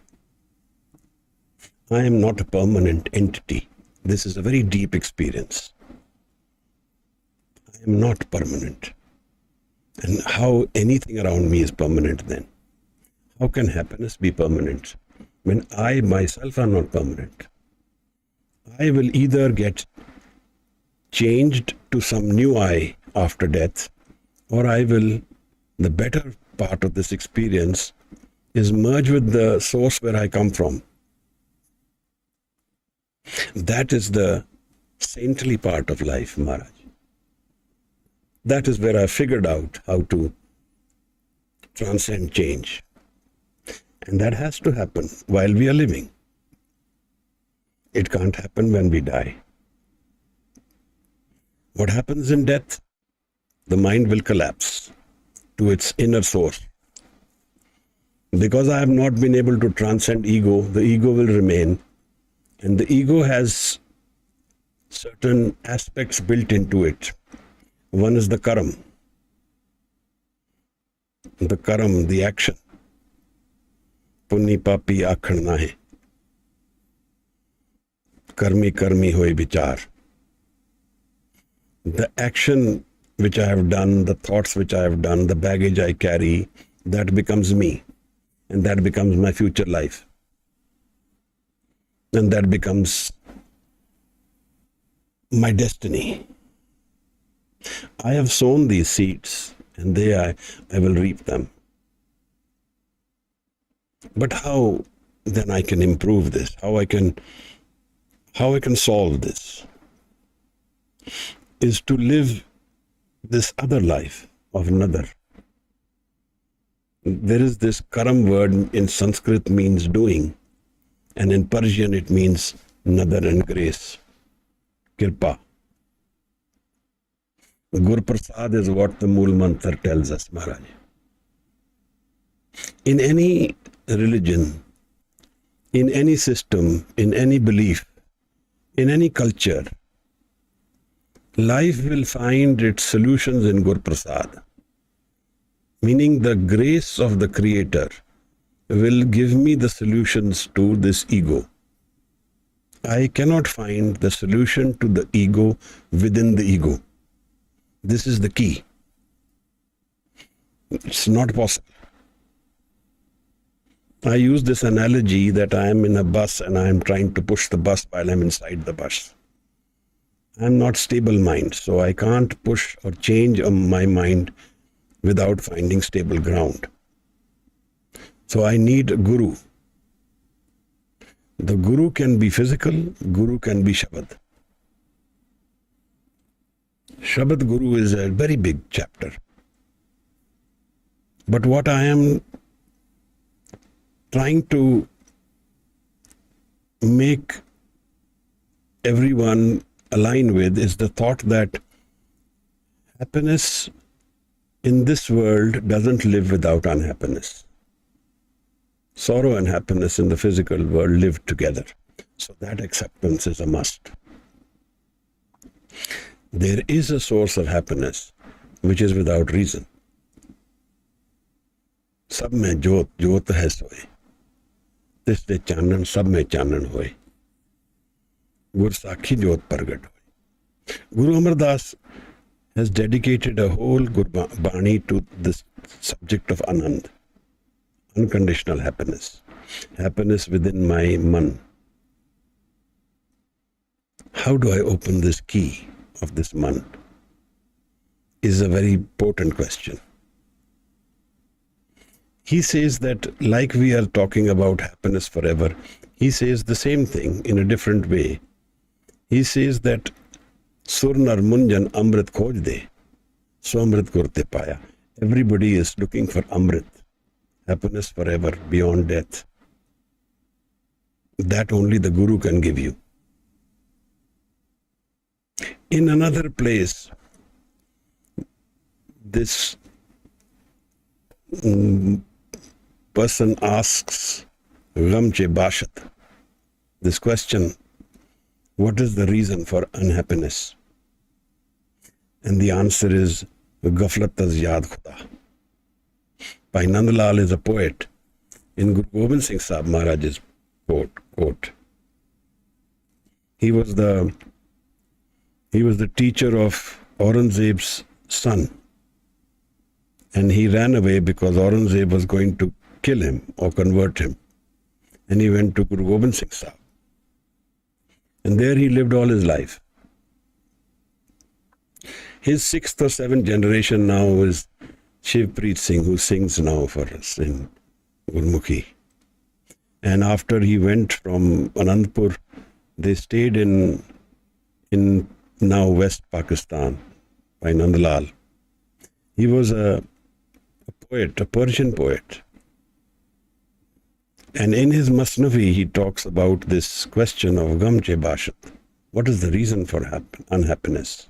I am not a permanent entity. This is a very deep experience. I am not permanent. And how anything around me is permanent then? How can happiness be permanent when I myself am not permanent? I will either get changed to some new I after death, or I will, the better part of this experience is merge with the source where I come from. That is the saintly part of life, Maharaj. That is where I figured out how to transcend change. And that has to happen while we are living. It can't happen when we die. What happens in death? The mind will collapse to its inner source. Because I have not been able to transcend ego, the ego will remain. And the ego has certain aspects built into it. One is the karam. The karam, the action. Punni papi akhar nahe. Karmi karmi hoy vichar. The action which I have done, the thoughts which I have done, the baggage I carry, that becomes me. And that becomes my future life. And that becomes my destiny. I have sown these seeds, and I will reap them. But how then I can improve this? How I can solve this? Is to live this other life of another. There is this karam word in Sanskrit means doing, and in Persian it means nadar and grace, kirpa. Gur Prasad is what the Mool Mantra tells us, Maharaj. In any religion, in any system, in any belief, in any culture, life will find its solutions in Gur Prasad. Meaning the grace of the Creator will give me the solutions to this ego. I cannot find the solution to the ego within the ego. This is the key. It's not possible. I use this analogy that I am in a bus and I am trying to push the bus while I'm inside the bus. I'm not stable mind, so I can't push or change my mind without finding stable ground. So I need a guru. The guru can be physical, guru can be Shabad. Shabad Guru is a very big chapter. But what I am trying to make everyone align with is the thought that happiness in this world doesn't live without unhappiness. Sorrow and happiness in the physical world live together. So that acceptance is a must. There is a source of happiness which is without reason. सब में जोत जोत है सोए, तिसदे चानन सब में चानन होए, गुर साखी जोत प्रगट होए. Guru Amardas has dedicated a whole Gurbani to this subject of Anand, unconditional happiness, happiness within my man. How do I open this key of this man? Is a very important question. He says that like we are talking about happiness forever, he says the same thing in a different way. He says that Surnar Munjan Amrit Khoj De, so Amrit Kurte Paya. Everybody is looking for Amrit, happiness forever, beyond death. That only the Guru can give you. In another place, this person asks Gamche Bashat this question, what is the reason for unhappiness? And the answer is Gaflat az Yad Khuda. Bhai Nandlal is a poet. In Guru Gobind Singh Sahib Maharaj's quote, he was the teacher of Aurangzeb's son. And he ran away because Aurangzeb was going to kill him or convert him. And he went to Guru Gobind Singh Sahib. And there he lived all his life. His 6th or 7th generation now is Shivpreet Singh, who sings now for us in Gurmukhi. And after he went from Anandpur, they stayed in now West Pakistan by Nandlal. He was a poet, a Persian poet. And in his Masnavi, he talks about this question of Gamche Bashat. What is the reason for unhappiness?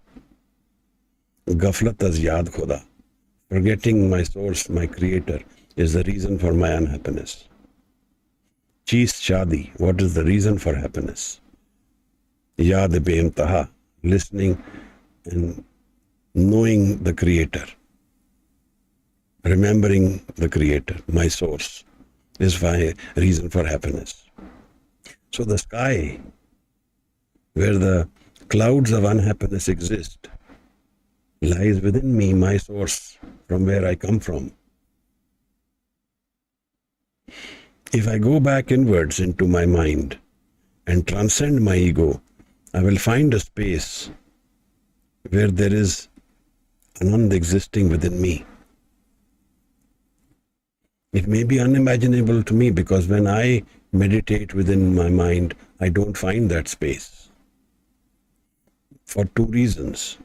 Gaflat az Yad Khuda. Forgetting my source, my creator, is the reason for my unhappiness. Cheez Shadi. What is the reason for happiness? Yad Be-Intaha. Listening and knowing the creator. Remembering the creator, my source, is my reason for happiness. So the sky, where the clouds of unhappiness exist, lies within me, my source, from where I come from. If I go back inwards into my mind and transcend my ego, I will find a space where there is Anand existing within me. It may be unimaginable to me because when I meditate within my mind, I don't find that space. For 2 reasons.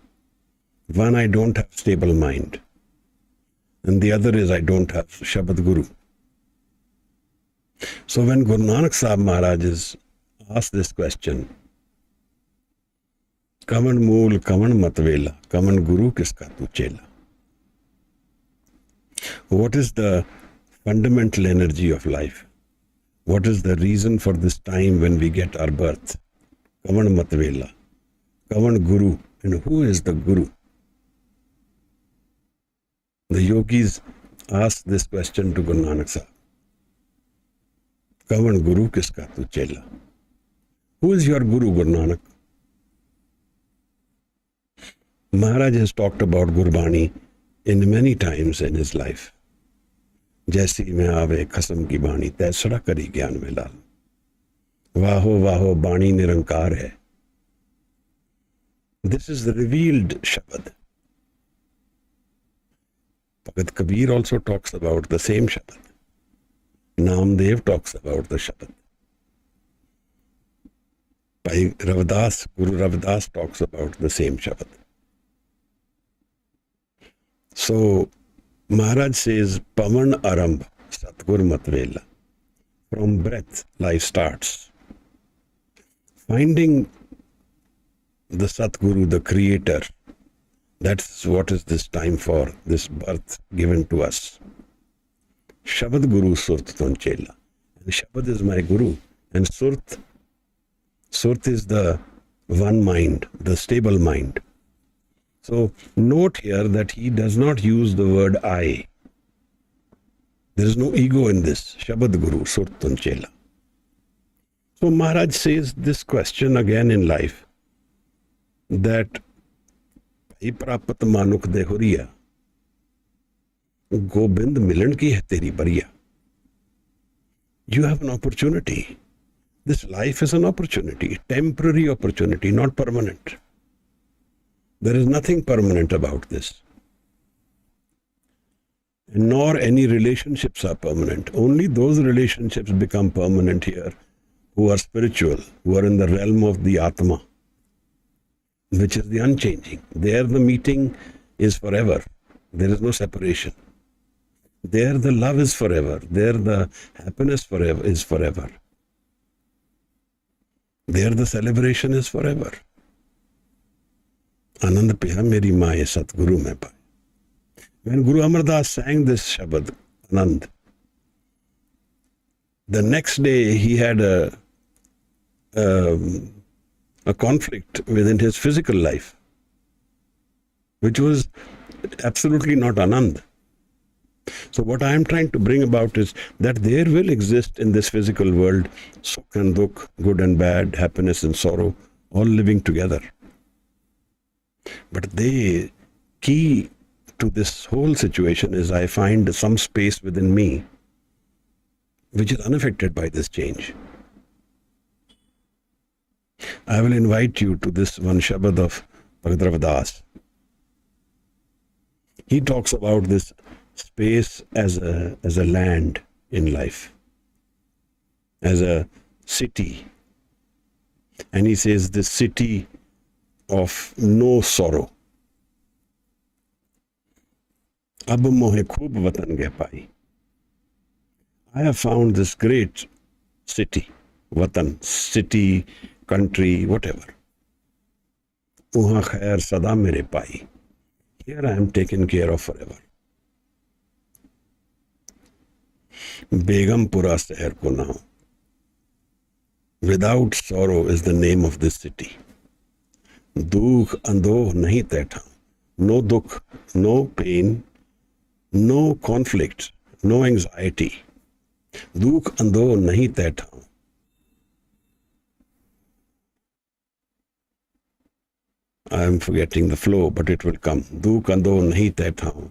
One, I don't have stable mind. and the other is I don't have Shabad Guru. So when Guru Nanak Sahib Maharaj is asked this question, Kavan Mool, Kavan Matvela, Kavan Guru Kiska Tu Chela? What is the fundamental energy of life? What is the reason for this time when we get our birth? Kavan Matvela, Kavan Guru, and who is the Guru? The yogis asked this question to Guru Nanak Sahib. Kavan Guru Kiska Tu Chela? Who is your Guru, Guru Nanak? Maharaj has talked about Gurbani in many times in his life. जैसी में आवे खसम की बाणी तैसड़ा करी ज्ञान में लाल वाहो वाहो बाणी निरंकार है. This is the revealed Shabad. Bhagat Kabir also talks about the same Shabad. Namdev talks about the Shabad. Bhai Ravidas, Guru Ravidas talks about the same Shabad. So Maharaj says, Pavan Arambh, Satgur Matvela. From breath, life starts. Finding the Satguru, the Creator, that's what is this time for, this birth given to us. Shabad Guru Surt Tonchela. And Shabad is my Guru. And Surt is the one mind, the stable mind. So note here that he does not use the word I. There is no ego in this. Shabad Guru, Surtun Chela. So Maharaj says this question again in life, that Prapat Manuk de Huriya, Gobind Milan ki hai teri bariya. You have an opportunity. This life is an opportunity, temporary opportunity, not permanent. There is nothing permanent about this. Nor any relationships are permanent. Only those relationships become permanent here who are spiritual, who are in the realm of the Atma, which is the unchanging. There the meeting is forever. There is no separation. There the love is forever. There the happiness forever is forever. There the celebration is forever. Anand Piha Meri Maaye Satguru mein paaye. When Guru Amardas sang this Shabad, Anand, the next day he had a conflict within his physical life, which was absolutely not Anand. So what I am trying to bring about is that there will exist in this physical world Sukh and Dukh, good and bad, happiness and sorrow, all living together. But the key to this whole situation is I find some space within me which is unaffected by this change. I will invite you to this one Shabad of Bhagat Ravidas. He talks about this space as a land in life, as a city. And he says this city of no sorrow. Ab mohe khoob watan ge pai. I have found this great city, watan, city, country, whatever. Uha khair sada mere pai. Here I am taken care of forever. Begumpura Seher ko naam. Without sorrow is the name of this city. Dukh ando nahi taitha. No dukh, no pain, no conflict, no anxiety. Dukh ando nahi taitha. I am forgetting the flow, but it will come. Dukh ando nahi taitha.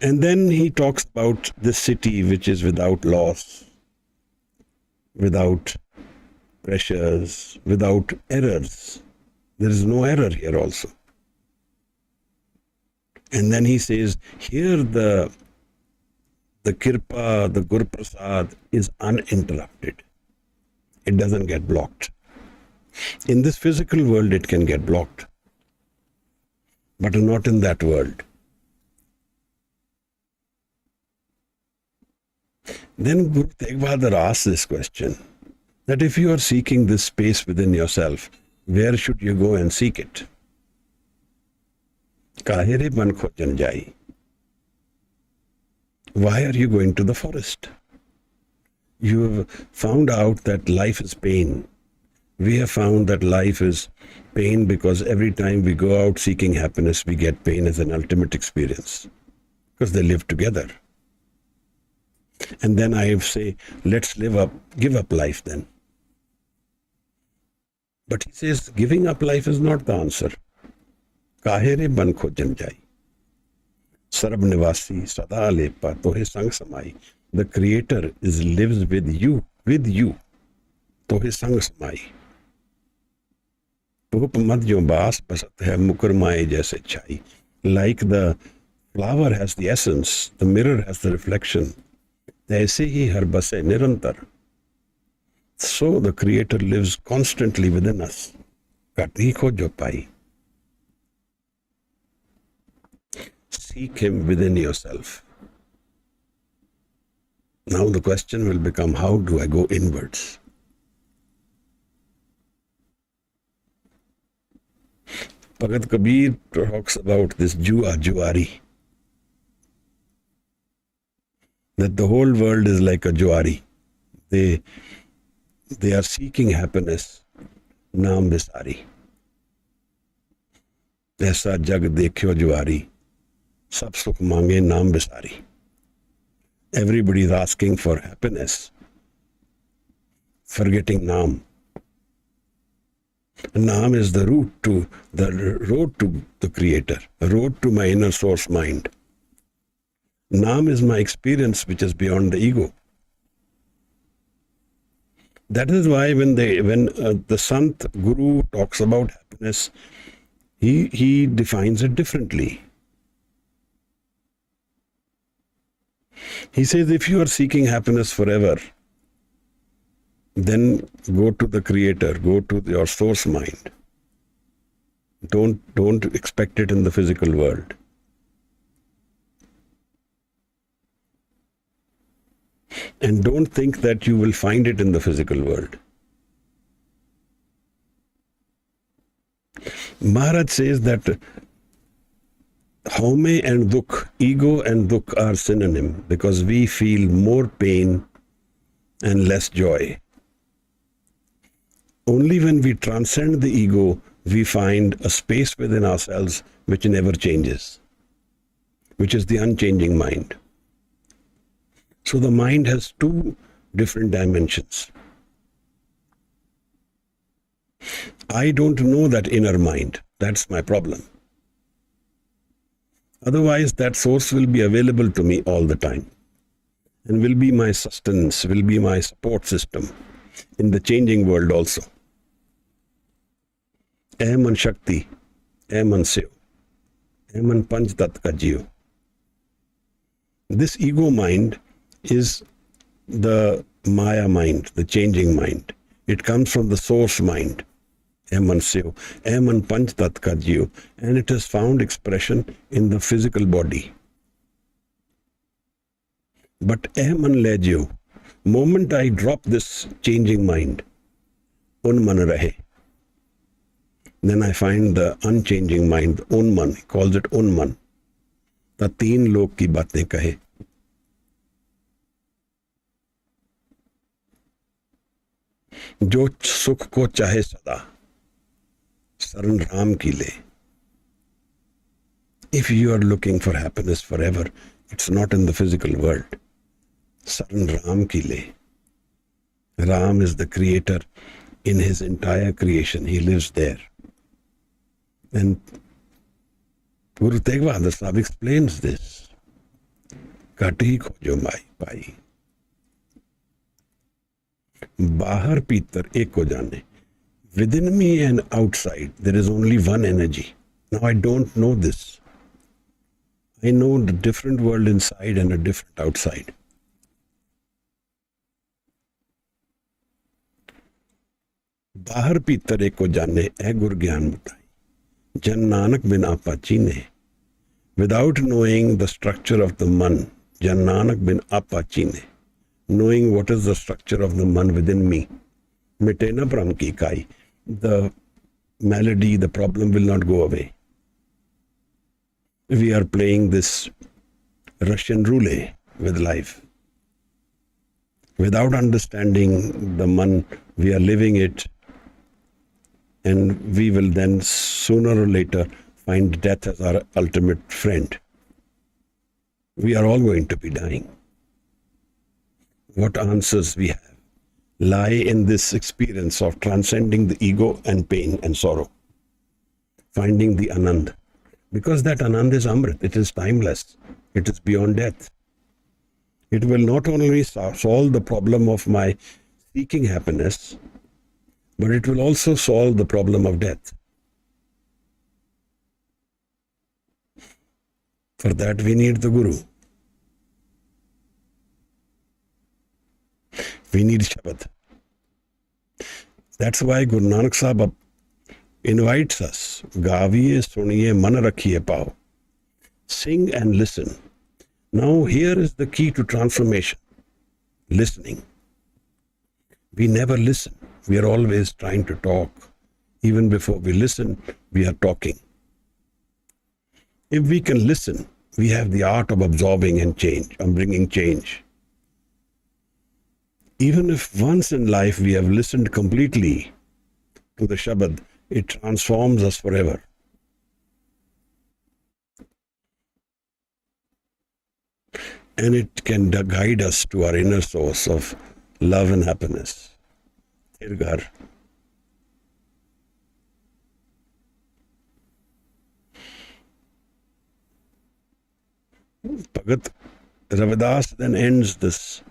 And then he talks about this city which is without loss, without pressures, without errors. There is no error here also. And then he says, here the Kirpa, the Gur Prasad is uninterrupted. It doesn't get blocked. In this physical world, it can get blocked, but not in that world. Then Guru Tegh Bahadur asks this question, that if you are seeking this space within yourself, where should you go and seek it? Kahire ban khojan jai. Why are you going to the forest? You have found out that life is pain. We have found that life is pain because every time we go out seeking happiness, we get pain as an ultimate experience, because they live together. And then I say, let's give up life then. But he says, giving up life is not the answer. Kahere ban khojan jai. Sarab nivasi sada lepa tohe sang samai. The Creator lives with you. Tohe sang samai. Tup mad jo baas basat hai mukarmae jaise chai. Like the flower has the essence, the mirror has the reflection. Aise hi har base nirantar. So the Creator lives constantly within us. Kati khojo pai. Seek Him within yourself. Now the question will become, how do I go inwards? Bhagat Kabir talks about this juari. That the whole world is like a juari. They are seeking happiness. Naam bisari. Aisa jag dekhyo juari. Sab sukh mange naam bisari. Everybody is asking for happiness, forgetting Naam. Naam is the road to the Creator, the road to my inner source mind. Naam is my experience which is beyond the ego. That is why when the Sant Guru talks about happiness, he defines it differently. He says, if you are seeking happiness forever, then go to the Creator, go to your source mind. Don't expect it in the physical world. And don't think that you will find it in the physical world. Maharaj says that Haume and Dukh, ego and Dukh are synonym because we feel more pain and less joy. Only when we transcend the ego, we find a space within ourselves which never changes, which is the unchanging mind. So the mind has two different dimensions. I don't know that inner mind. That's my problem. Otherwise, that source will be available to me all the time and will be my sustenance, will be my support system in the changing world also. Eman Shakti, Eman Sev, Eman Panch Tat Ka Jiyo. This ego mind is the Maya mind, the changing mind. It comes from the source mind. Eman Sev, Eman Panch Tat Ka Jiyo, and it has found expression in the physical body. But Eman Le Jiyo, moment I drop this changing mind, Unman Rahe, then I find the unchanging mind, Unman, he calls it Unman. Ta teen log ki baatein kahe. Jo sukh ko chahe sada, Saran Ram ki le. If you are looking for happiness forever, it's not in the physical world. Saran Ram ki le. Ram is the Creator in His entire creation. He lives there. And Guru Tegh Bahadur Sahib explains this. Kati khojo mai pai. Bahar Pitar ek ko jane. Within me and outside, there is only one energy. Now I don't know this. I know the different world inside and a different outside. Bahar Pitar ek ko jane, eh Gur Gyan Mutai. Jan Nanak bin Apa Chine. Without knowing the structure of the man, Jan Nanak bin Apa Chine. knowing what is the structure of the man within me. Mite na pram ki kai. The malady, the problem will not go away. We are playing this Russian roulette with life. Without understanding the man, we are living it, and we will then sooner or later find death as our ultimate friend. We are all going to be dying. What answers we have lie in this experience of transcending the ego and pain and sorrow, finding the Anand. Because that Anand is Amrit, it is timeless, it is beyond death. It will not only solve the problem of my seeking happiness, but it will also solve the problem of death. For that we need the Guru. We need Shabad. That's why Guru Nanak Sahib invites us, Gaviye suniye man rakhiye pao. Sing and listen. Now here is the key to transformation. Listening. We never listen. We are always trying to talk. Even before we listen, we are talking. If we can listen, we have the art of absorbing and change, of bringing change. Even if once in life we have listened completely to the Shabad, it transforms us forever. And it can guide us to our inner source of love and happiness. Tirgar. Bhagat Ravidas then ends this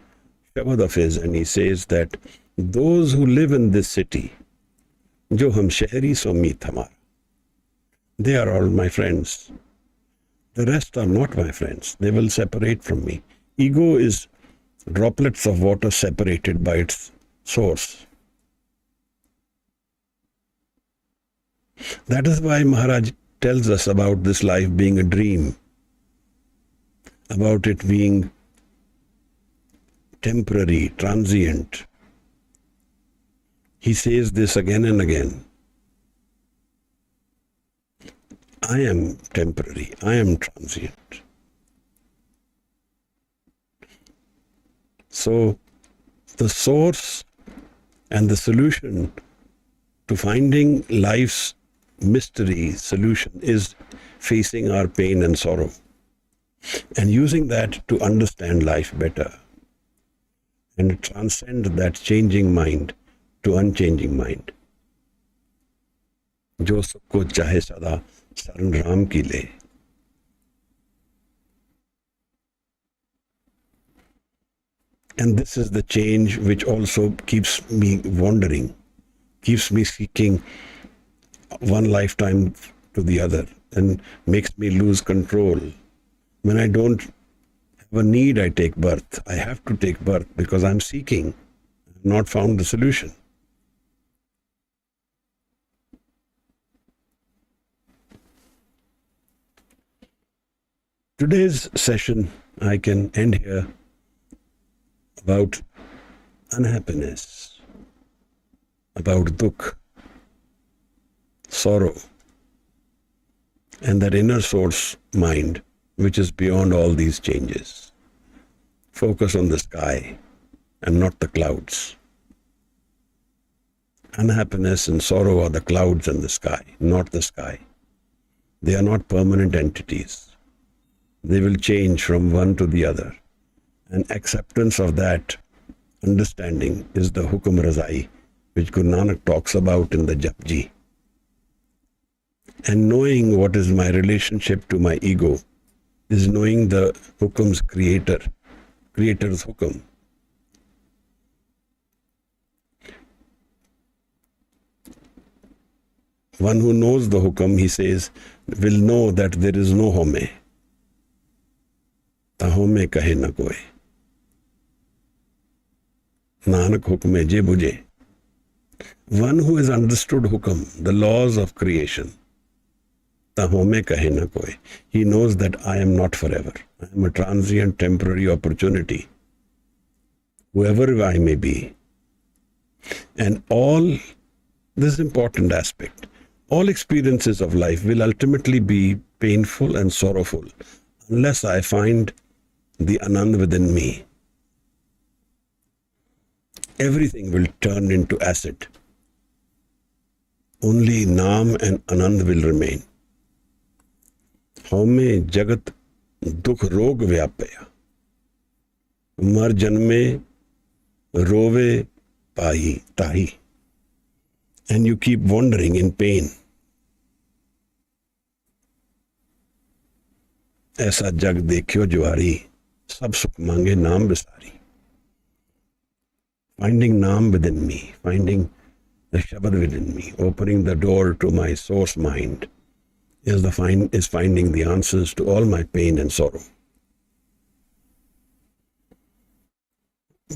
Shabad of his and he says that those who live in this city, Jo hum shehri so meet hamara, they are all my friends. The rest are not my friends. They will separate from me. Ego is droplets of water separated by its source. That is why Maharaj tells us about this life being a dream, about it being temporary, transient. He says this again and again. I am temporary, I am transient. So the source and the solution to finding life's mystery solution is facing our pain and sorrow and using that to understand life better and transcend that changing mind to unchanging mind. Jo sabko chahe sada saran Ram ki le. And this is the change which also keeps me wandering, keeps me seeking one lifetime to the other and makes me lose control. When I don't have a need, I take birth. I have to take birth because I'm seeking. I've not found the solution. Today's session, I can end here about unhappiness, about Dukh, sorrow, and that inner source mind which is beyond all these changes. Focus on the sky and not the clouds. Unhappiness and sorrow are the clouds and the sky, not the sky. They are not permanent entities. They will change from one to the other. And acceptance of that understanding is the Hukum Razai, which Guru Nanak talks about in the Japji. And knowing what is my relationship to my ego is knowing the Hukum's creator, creator's Hukum. One who knows the Hukum, he says, will know that there is no home. Ta home kahe na koi. Nanak Hukume je bujhe. One who has understood Hukum, the laws of creation, ta home kahe na koi. He knows that I am not forever. I am a transient, temporary opportunity. whoever I may be. And all, this important aspect, all experiences of life will ultimately be painful and sorrowful unless I find the Anand within me. Everything will turn into acid. Only Naam and Anand will remain. Haume jagat dukh rog vyapaya. Mar janme rove tahi. And you keep wandering in pain. ऐसा जग देखियो जुआरी, सब सुख मांगे नाम बिसारी. Finding Naam within me, finding the Shabad within me, opening the door to my source mind is finding the answers to all my pain and sorrow.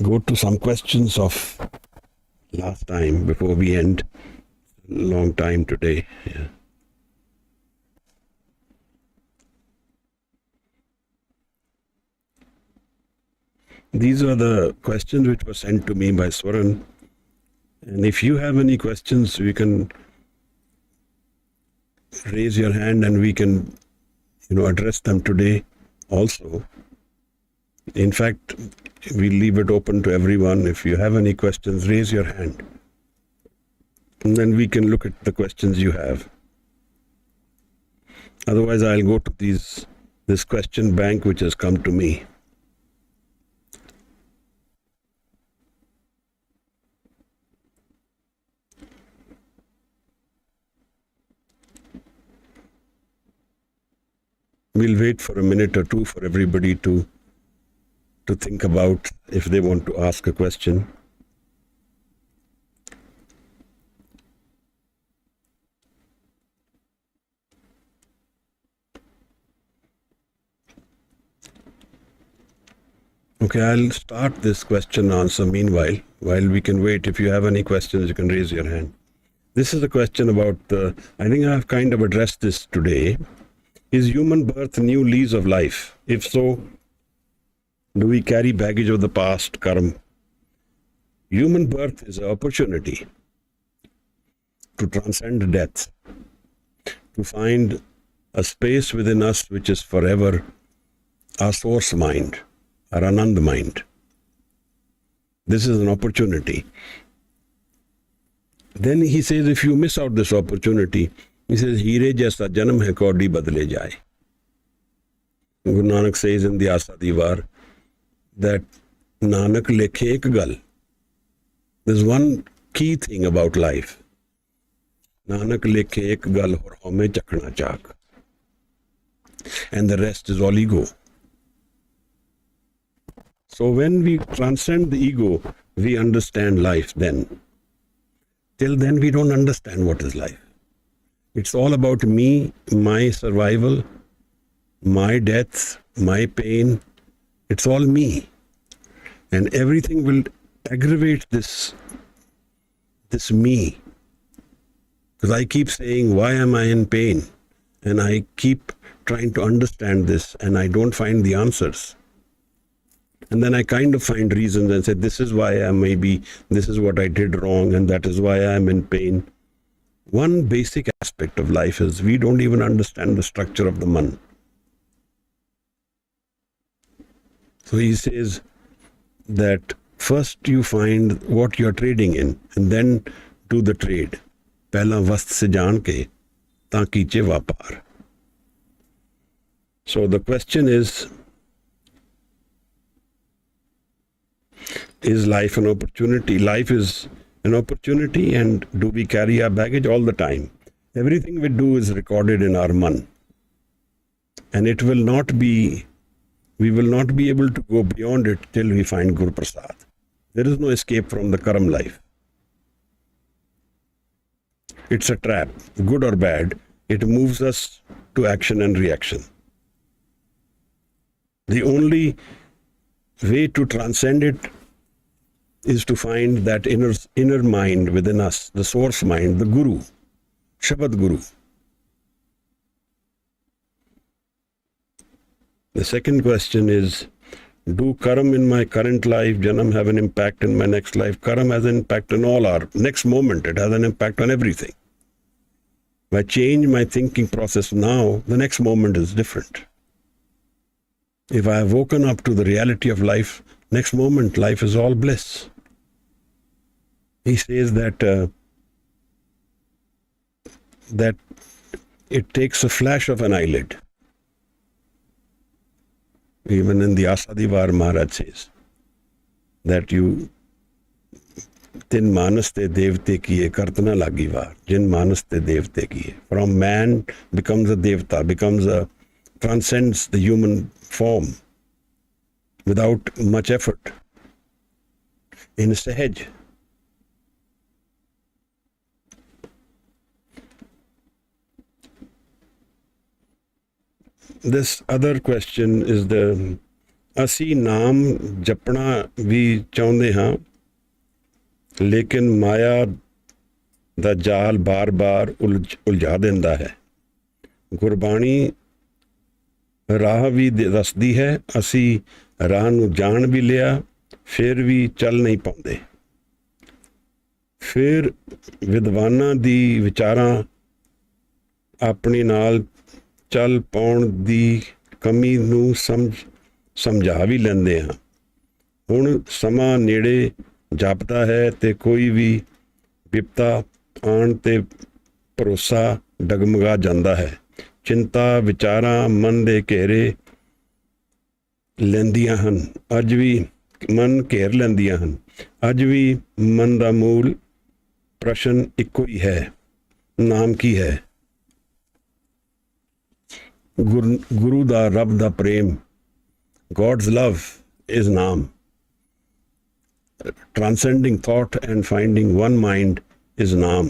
Go to some questions of last time before we end. Long time today. Yeah. These are the questions which were sent to me by Swaran. And if you have any questions, you can raise your hand and we can, address them today also. In fact, we leave it open to everyone. If you have any questions, raise your hand. And then we can look at the questions you have. Otherwise, I'll go to this question bank which has come to me. We'll wait for a minute or two for everybody to think about if they want to ask a question. Okay, I'll start this question answer meanwhile, while we can wait. If you have any questions, you can raise your hand. This is a question about I think I've kind of addressed this today. Is human birth new lease of life? If so, do we carry baggage of the past, karma? Human birth is an opportunity to transcend death, to find a space within us which is forever our source mind, our Anand mind. This is an opportunity. Then he says, if you miss out this opportunity, he says, Heere jaisa janam hai kaudi badle jaye. Guru Nanak says in the Asa Diwar that Nanak lekhe ek gal. There's one key thing about life. Nanak lekhe ek gal aur home chakna chak. And the rest is all ego. So when we transcend the ego, we understand life then. Till then, we don't understand what is life. It's all about me, my survival, my death, my pain. It's all me. And everything will aggravate this me. Because I keep saying, why am I in pain? And I keep trying to understand this and I don't find the answers. And then I kind of find reasons and say, this is why this is what I did wrong, and that is why I'm in pain. One basic aspect of life is we don't even understand the structure of the man. So he says that first you find what you're trading in, and then do the trade. Pehla vast se jaan ke, ta kiche vapar. So the question is life an opportunity? Life is an opportunity, and do we carry our baggage all the time? Everything we do is recorded in our man. And we will not be able to go beyond it till we find Guru Prasad. There is no escape from the Karam life. It's a trap, good or bad. It moves us to action and reaction. The only way to transcend it is to find that inner mind within us, the source mind, the Guru, Shabad Guru. The second question is, Do karma in my current life, janam have an impact in my next life. Karma has an impact in all our next moment. It has an impact on everything. If I change my thinking process now, the next moment is different. If I have woken up to the reality of life, next moment life is all bliss. He says that that it takes a flash of an eyelid. Even in the Asadivar, Maharaj says that you tin manas te devte kiye kartana lagi var, jin manas te devte kiye. From man becomes a devta, transcends the human form without much effort. In sahaj. This other question is ਅਸੀਂ ਨਾਮ ਜਪਣਾ ਵੀ ਚਾਹੁੰਦੇ ਹਾਂ ਲੇਕਿਨ ਮਾਇਆ ਦਾ ਜਾਲ ਬਾਰ-ਬਾਰ ਉਲਝਾ ਦਿੰਦਾ ਹੈ। ਗੁਰਬਾਣੀ ਰਾਹ ਵੀ ਦੱਸਦੀ ਹੈ, ਅਸੀਂ ਰਾਹ ਨੂੰ ਜਾਣ ਵੀ ਲਿਆ ਫਿਰ ਵੀ ਚੱਲ ਨਹੀਂ ਪਾਉਂਦੇ। ਫਿਰ ਵਿਦਵਾਨਾਂ ਦੀ ਵਿਚਾਰਾਂ ਆਪਣੇ ਨਾਲ ਚੱਲ ਪਾਉਣ ਦੀ ਕਮੀ ਨੂੰ ਸਮਝਾ ਵੀ ਲੈਂਦੇ ਹਾਂ। ਹੁਣ ਸਮਾਂ ਨੇੜੇ ਜਾਪਦਾ ਹੈ ਤੇ ਕੋਈ ਵੀ ਵਿਪਤਾ ਆਉਣ ਤੇ ਭਰੋਸਾ ਡਗਮਗਾ ਜਾਂਦਾ ਹੈ। ਚਿੰਤਾ ਵਿਚਾਰਾਂ ਮਨ ਦੇ ਘੇਰੇ ਲੈਂਦੀਆਂ ਹਨ, ਅੱਜ ਵੀ ਮਨ ਘੇਰ ਲੈਂਦੀਆਂ ਹਨ। ਅੱਜ ਵੀ ਮਨ ਦਾ ਮੂਲ ਪ੍ਰਸ਼ਨ ਇੱਕੋ ਹੀ ਹੈ, ਨਾਮ ਕੀ ਹੈ? ਗੁਰੂ ਦਾ ਰੱਬ ਦਾ ਪ੍ਰੇਮ, God's love is Naam. Transcending thought and finding one mind is Naam.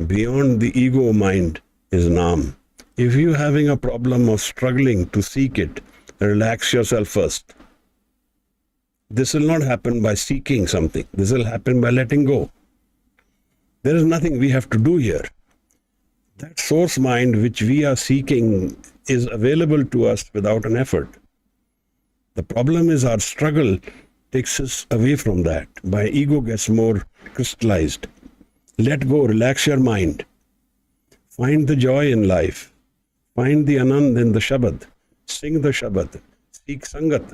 Beyond the ego mind is Naam. If you're having a problem of struggling to seek it, relax yourself first. This will not happen by seeking something. This will happen by letting go. There is nothing we have to do here. That source mind which we are seeking is available to us without an effort. The problem is our struggle takes us away from that. My ego gets more crystallized. Let go, relax your mind. Find the joy in life. Find the anand in the Shabad. Sing the Shabad. Seek Sangat.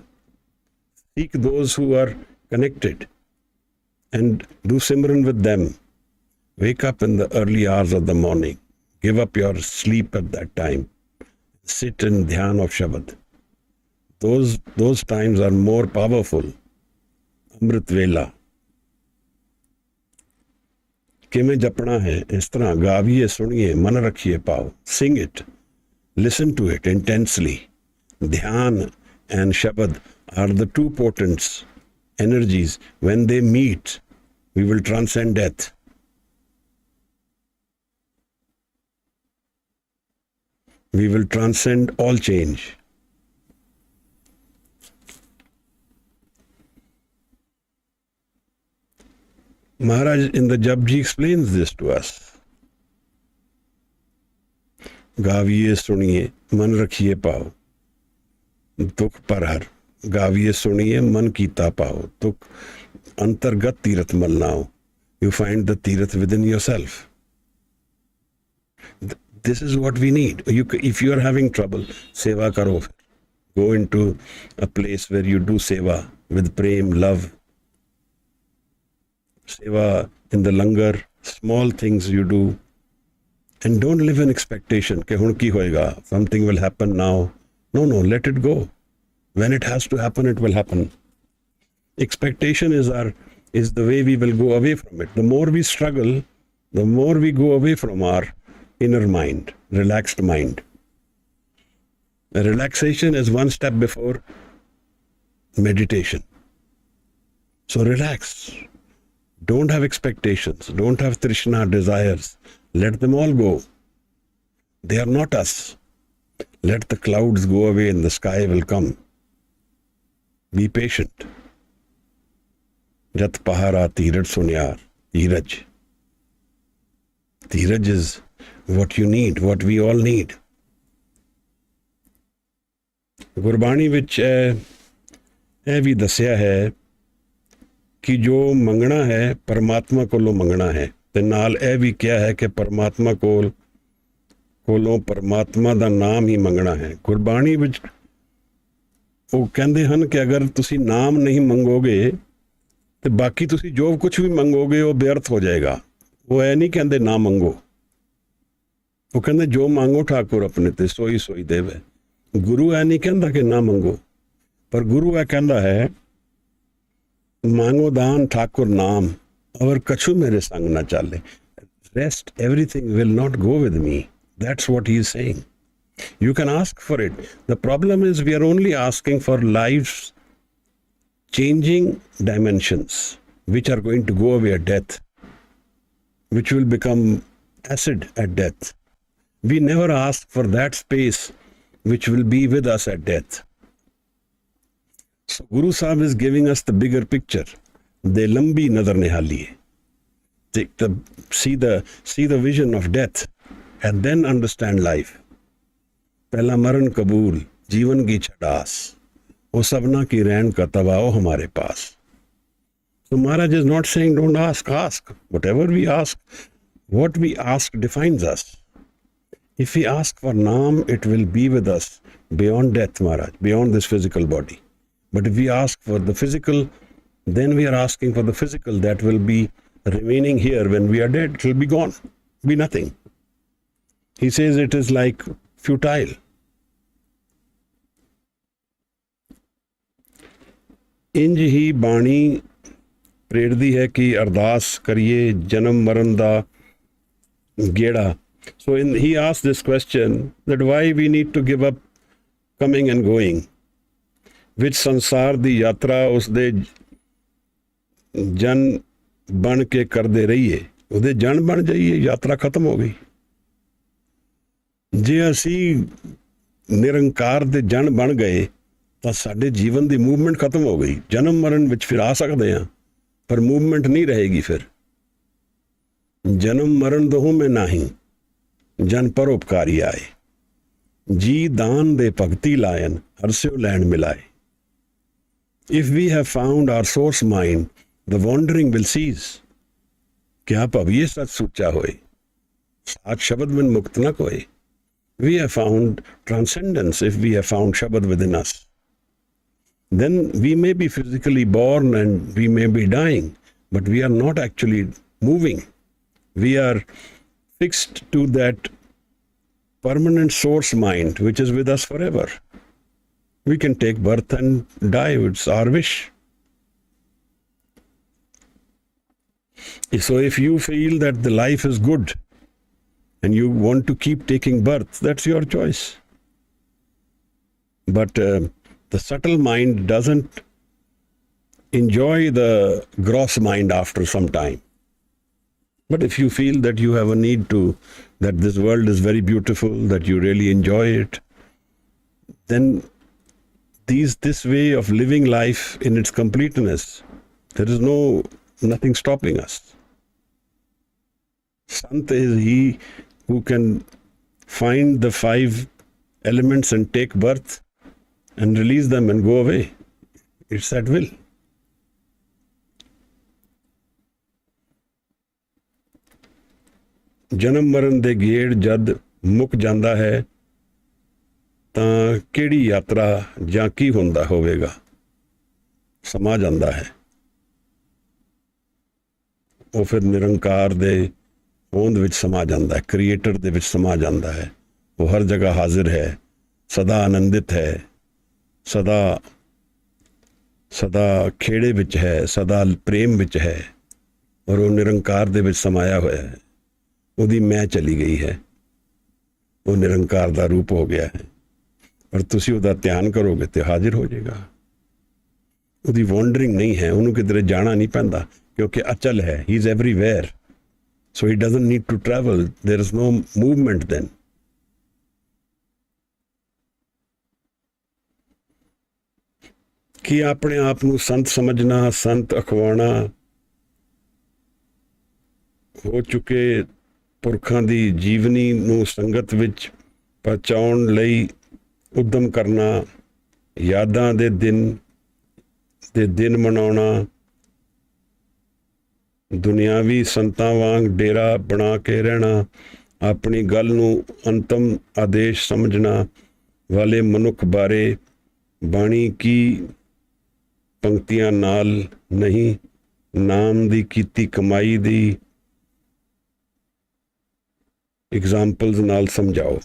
Seek those who are connected and do Simran with them. Wake up in the early hours of the morning. Give up your sleep at that time. Sit in dhyan of Shabad. Those times are more powerful. Amrit Vela. ਕਿਵੇਂ ਜਪਣਾ ਹੈ? ਇਸ ਤਰ੍ਹਾਂ ਗਾਵੀਏ ਸੁਣੀਏ ਮਨ ਰੱਖੀਏ ਭਾਵ. Sing it. Listen to it intensely. Dhyan and Shabad are the two potent energies. When they meet, we will transcend death. We will transcend all change. Maharaj in the Japji explains this to us. Gaviye suniye, man rakhiye pao. Dukh parhar. Gaviye suniye, man kita pao. Dukh antargat tirath malnao. You find the tirath within yourself. This is what we need. If you are having trouble, seva karo. Go into a place where you do seva with prem, love. Seva in the langar, small things you do. And don't live in expectation. Ke hun ki hoega? Something will happen now. No, let it go. When it has to happen, it will happen. Expectation is the way we will go away from it. The more we struggle, the more we go away from our inner mind, relaxed mind. Relaxation is one step before meditation. So relax. Don't have expectations. Don't have trishna, desires. Let them all go. They are not us. Let the clouds go away and the sky will come. Be patient. Jat pahara tiraj sunyar. Tiraj. Tiraj is what you need, what we all need. Gurbani which ਇਹ ਵੀ ਦੱਸਿਆ ਹੈ ਕਿ ਜੋ ਮੰਗਣਾ ਹੈ ਪਰਮਾਤਮਾ ਕੋਲੋਂ ਮੰਗਣਾ ਹੈ, ਤੇ ਨਾਲ ਇਹ ਵੀ ਕਿਹਾ ਹੈ ਕਿ ਪਰਮਾਤਮਾ ਕੋਲੋਂ ਪਰਮਾਤਮਾ ਦਾ ਨਾਮ ਹੀ ਮੰਗਣਾ ਹੈ। ਗੁਰਬਾਣੀ ਵਿੱਚ ਉਹ ਕਹਿੰਦੇ ਹਨ ਕਿ ਅਗਰ ਤੁਸੀਂ ਨਾਮ ਨਹੀਂ ਮੰਗੋਗੇ ਤੇ ਬਾਕੀ ਤੁਸੀਂ ਜੋ ਕੁਝ ਵੀ ਮੰਗੋਗੇ ਉਹ ਬੇਅਰਥ ਹੋ ਜਾਏਗਾ। ਉਹ ਇਹ ਨਹੀਂ ਕਹਿੰਦੇ ਨਾ ਮੰਗੋ, ਉਹ ਕਹਿੰਦੇ ਜੋ ਮੰਗੋ ਠਾਕੁਰ ਆਪਣੇ ਤੇ ਸੋਈ ਸੋਈ ਦੇਵੇ। ਗੁਰੂ ਇਹ ਨਹੀਂ ਕਹਿੰਦਾ ਕਿ ਨਾ ਮੰਗੋ, ਪਰ ਗੁਰੂ ਇਹ ਕਹਿੰਦਾ ਹੈ मांगो दान ठाकुर नाम और कछु मेरे संग न चाले, rest everything will not go with me. That's what he is saying. You can ask for it. The problem is we are only asking for life's changing dimensions which are going to go away at death, which will become acid at death. We never ask for that space which will be with us at death. So Guru Sahib is giving us the bigger picture. De lambi nazar nihali hai. See the vision of death and then understand life. Pehla maran kabool, जीवन की छटास, वो सबना की रैन का तवाओ हमारे पास. So Maharaj is not saying don't ask. Whatever we ask, what we ask defines us. If we ask for Naam, it will be with us beyond death, Maharaj, beyond this physical body. But if we ask for the physical, then we are asking for the physical that will be remaining here when we are dead. It will be gone, be nothing. He says it is like futile. ਇੰਜ ਹੀ ਬਾਣੀ ਪ੍ਰੇਰਦੀ ਹੈ ਕਿ ਅਰਦਾਸ ਕਰੀਏ ਜਨਮ ਮਰਨ ਦਾ ਗੇੜਾ. So he asked this question that why we need to give up coming and going. ਵਿੱਚ ਸੰਸਾਰ ਦੀ ਯਾਤਰਾ ਉਸਦੇ ਜਨ ਬਣ ਕੇ ਕਰਦੇ ਰਹੀਏ, ਉਹਦੇ ਜਨ ਬਣ ਜਾਈਏ, ਯਾਤਰਾ ਖਤਮ ਹੋ ਗਈ। ਜੇ ਅਸੀਂ ਨਿਰੰਕਾਰ ਦੇ ਜਨ ਬਣ ਗਏ ਤਾਂ ਸਾਡੇ ਜੀਵਨ ਦੀ ਮੂਵਮੈਂਟ ਖਤਮ ਹੋ ਗਈ। ਜਨਮ ਮਰਨ ਵਿੱਚ ਫਿਰ ਆ ਸਕਦੇ ਹਾਂ ਪਰ ਮੂਵਮੈਂਟ ਨਹੀਂ ਰਹੇਗੀ। ਫਿਰ ਜਨਮ ਮਰਨ ਦੋਹਾਂ ਮੈਂ ਨਹੀਂ, ਜਨ ਪਰਉਪਕਾਰੀ ਆਏ, ਜੀ ਦਾਨ ਦੇ ਭਗਤੀ ਲਾਇਨ ਹਰਸਿਓ ਲੈਣ ਮਿਲਾਏ। If we have found our source mind, the wandering will cease. क्या पब ये सच सुचा होए, साथ शब्द में मुक्त न कोई. We have found transcendence if we have found Shabad within us. Then we may be physically born and we may be dying, but we are not actually moving. We are fixed to that permanent source mind which is with us forever. We can take birth and die. It's our wish. So if you feel that the life is good and you want to keep taking birth, that's your choice. But the subtle mind doesn't enjoy the gross mind after some time. But if you feel that you have a need to, that this world is very beautiful, that you really enjoy it, then this way of living life in its completeness, there is nothing stopping us. Sant is he who can find the 5 elements and take birth and release them and go away. It's at will. ਜਨਮ ਮਰਨ ਦੇ ਗੇੜ ਜਦ ਮੁੱਕ ਜਾਂਦਾ ਹੈ ਤਾਂ ਕਿਹੜੀ ਯਾਤਰਾ ਜਾਂ ਕੀ ਹੁੰਦਾ ਹੋਵੇਗਾ, ਸਮਾ ਜਾਂਦਾ ਹੈ। ਉਹ ਫਿਰ ਨਿਰੰਕਾਰ ਦੇ ਹੋਂਦ ਵਿੱਚ ਸਮਾ ਜਾਂਦਾ ਹੈ, ਕ੍ਰੀਏਟਰ ਦੇ ਵਿੱਚ ਸਮਾ ਜਾਂਦਾ ਹੈ। ਉਹ ਹਰ ਜਗ੍ਹਾ ਹਾਜ਼ਰ ਹੈ, ਸਦਾ ਆਨੰਦਿਤ ਹੈ, ਸਦਾ ਖੇੜੇ ਵਿੱਚ ਹੈ, ਸਦਾ ਪ੍ਰੇਮ ਵਿੱਚ ਹੈ, ਔਰ ਉਹ ਨਿਰੰਕਾਰ ਦੇ ਵਿੱਚ ਸਮਾਇਆ ਹੋਇਆ ਹੈ। ਉਹਦੀ ਮੈਂ ਚਲੀ ਗਈ ਹੈ, ਉਹ ਨਿਰੰਕਾਰ ਦਾ ਰੂਪ ਹੋ ਗਿਆ ਹੈ। ਪਰ ਤੁਸੀਂ ਉਹਦਾ ਧਿਆਨ ਕਰੋਗੇ ਤੇ ਹਾਜ਼ਰ ਹੋ ਜਾਏਗਾ। ਉਹਦੀ ਵਾਂਡਰਿੰਗ ਨਹੀਂ ਹੈ, ਉਹਨੂੰ ਕਿਧਰੇ ਜਾਣਾ ਨਹੀਂ ਪੈਂਦਾ ਕਿਉਂਕਿ ਅਚਲ ਹੈ। He is everywhere, so he doesn't need to travel, there is no movement then. ਕਿ ਆਪਣੇ ਆਪ ਨੂੰ ਸੰਤ ਸਮਝਣਾ, ਸੰਤ ਅਖਵਾਉਣਾ, ਹੋ ਚੁੱਕੇ ਪੁਰਖਾਂ ਦੀ ਜੀਵਨੀ ਨੂੰ ਸੰਗਤ ਵਿੱਚ ਪਹੁੰਚਾਉਣ ਲਈ ਉਦਮ ਕਰਨਾ, ਯਾਦਾਂ ਦੇ ਦਿਨ ਤੇ ਦਿਨ ਮਨਾਉਣਾ, ਦੁਨਿਆਵੀ ਸੰਤਾਂ ਵਾਂਗ ਡੇਰਾ ਬਣਾ ਕੇ ਰਹਿਣਾ, ਆਪਣੀ ਗੱਲ ਨੂੰ ਅੰਤਮ ਆਦੇਸ਼ ਸਮਝਣਾ ਵਾਲੇ ਮਨੁੱਖ ਬਾਰੇ ਬਾਣੀ ਕੀ ਪੰਕਤੀਆਂ ਨਾਲ ਨਹੀਂ, ਨਾਮ ਦੀ ਕੀਤੀ ਕਮਾਈ ਦੀ ਐਗਜ਼ਾਮਪਲਸ ਨਾਲ ਸਮਝਾਓ।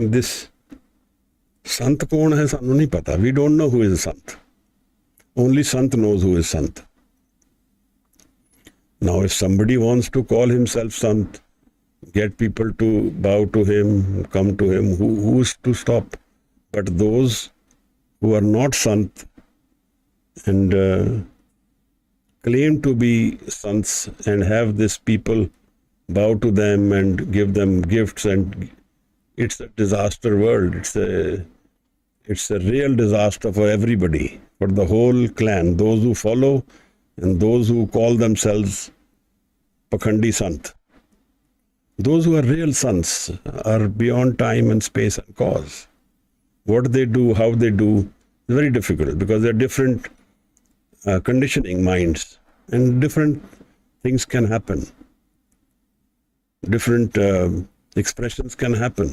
ਦਿਸ ਸੰਤ ਕੌਣ ਹੈ ਸਾਨੂੰ ਨਹੀਂ ਪਤਾ। ਵੀ don't know who is Sant. Only Sant knows who is Sant. Now, if somebody wants to call himself Sant, get people to bow to him, come to him, who's to stop? But those who are not Sant and claim to be Sants and have this people bow to them and give them gifts, and it's a disaster world. It's a real disaster for everybody, for the whole clan, those who follow and those who call themselves Pakhandi Sant. Those who are real sants are beyond time and space and cause. What they do, how they do, is very difficult because they're different conditioning minds and different things can happen. Different expressions can happen.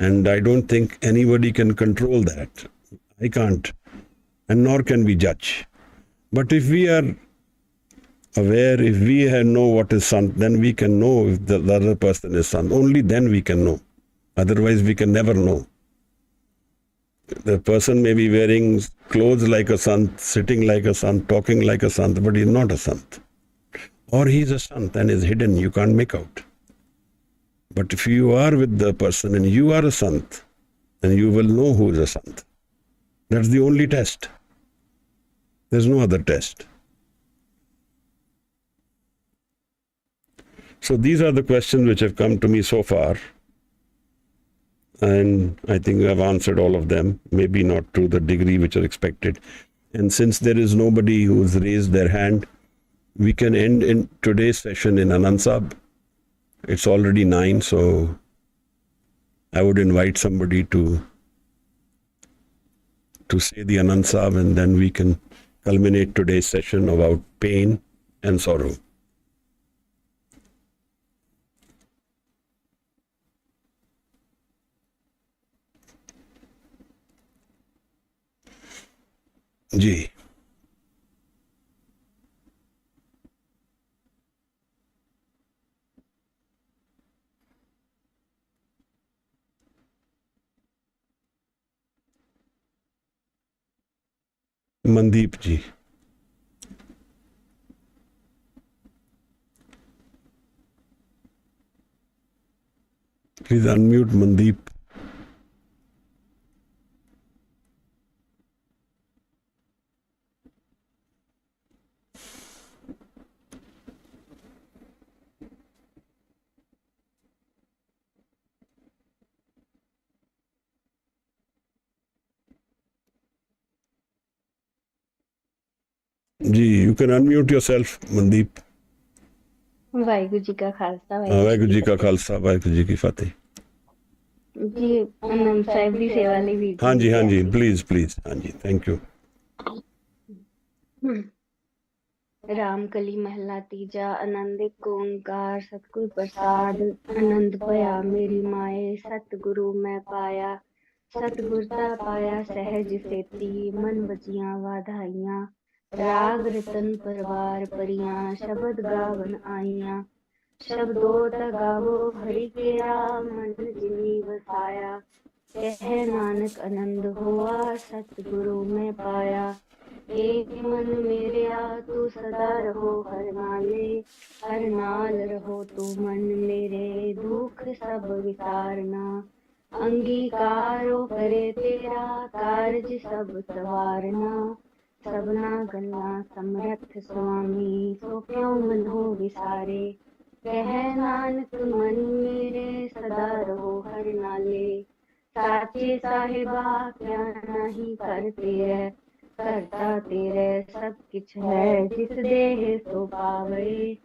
And I don't think anybody can control that. I can't. And nor can we judge. But if we are aware, if we know what is Sant, then we can know if the other person is Sant. Only then we can know. Otherwise we can never know. The person may be wearing clothes like a Sant, sitting like a Sant, talking like a Sant, but he's not a Sant. Or he's a Sant and is hidden, you can't make out. But if you are with the person and you are a Sant, then you will know who is a Sant. That's the only test. There's no other test. So these are the questions which have come to me so far. And I think I've answered all of them, maybe not to the degree which are expected. And since there is nobody who's raised their hand, we can end in today's session in Anand Sahib. It's already 9, so I would invite somebody to say the Anand Sahib, and then we can culminate today's session about pain and sorrow. Ji Mandeep ji, please unmute Mandeep. Ji, you can unmute yourself, Mandeep. Waheguru ji ਕਾ ਖਾਲਸਾ ਵਾਹਿਗੁਰੂ ਜੀ ਕਾ ਖਾਲਸਾ, ਵਾਹਿਗੁਰੂ ਜੀ ਕੀ ਫਤਿਹ। ਜੀ ਆਨੰਦ ਸਾਹਿਬ ਦੀ ਸੇਵਾ ਲਈ ਵੀ ਹਾਂਜੀ ਹਾਂਜੀ, please please, ਹਾਂਜੀ, thank you. Ram ਕਲੀ ਮਹਲਾ ਤੀਜਾ। ਆਨੰਦ ਏਕ ਓੰਕਾਰ ਸਤਿਗੁਰ ਪ੍ਰਸਾਦ। ਆਨੰਦ ਭਇਆ ਮੇਰੀ ਮਾਏ, ਸਤਿਗੁਰੂ ਮੈਂ ਪਾਇਆ। ਸਤਿਗੁਰ ਤਾ ਪਾਇਆ ਸਹਿਜ ਸੇਤੀ, ਮਨ ਵਜੀਆਂ ਵਾਧਾਈਆਂ। ਰਾਗ ਰਤਨ ਪਰਵਾਰ ਪਰੀਆਂ, ਸ਼ਬਦ ਗਾਵਨ ਆਈਆਂ। ਸ਼ਬਦੋ ਤਾ ਗਾਵੋ ਹਰਿ ਕੇਰਾ, ਮਨ ਜਿਨੀ ਵਸਾਇਆ। ਕਹਿ ਨਾਨਕ ਆਨੰਦ ਹੋਆ, ਸਤਿਗੁਰੂ ਮੈਂ ਪਾਇਆ। ਏਕ ਮਨ ਮੇਰਿਆ ਤੂੰ ਸਦਾ ਰਹੋ ਹਰ ਨਾਲੇ, ਹਰ ਨਾਲ ਰਹੋ ਤੂੰ ਮਨ ਮੇਰੇ। ਦੁਖ ਸਭ ਵਿਸਾਰਨਾ, ਅੰਗੀਕਾਰੋ ਕਰੇ ਤੇਰਾ, ਕਾਰਜ ਸਭ ਸਵਾਰਨਾ। ਸਭਨਾ ਗੱਲਾਂ ਸਮਰੱਥ ਸੁਆਮੀ, ਸੋ ਕਿਉ ਮਨਹੁ ਵਿਸਾਰੇ। ਕਹਿ ਨਾਨਕ ਮਨ ਮੇਰੇ ਸਦਾ ਰਹੋ ਹਰ ਨਾਲੇ। ਸਾਚੇ ਸਾਹਿਬਾ ਕਿਆ ਨਹੀਂ ਕਰ ਤੇਰੇ, ਕਰਤਾ ਤੇਰੇ ਸਭ ਕਿਛ ਹੈ। ਜਿਸ ਦੇਹ ਸੋ ਪਾਵੇ,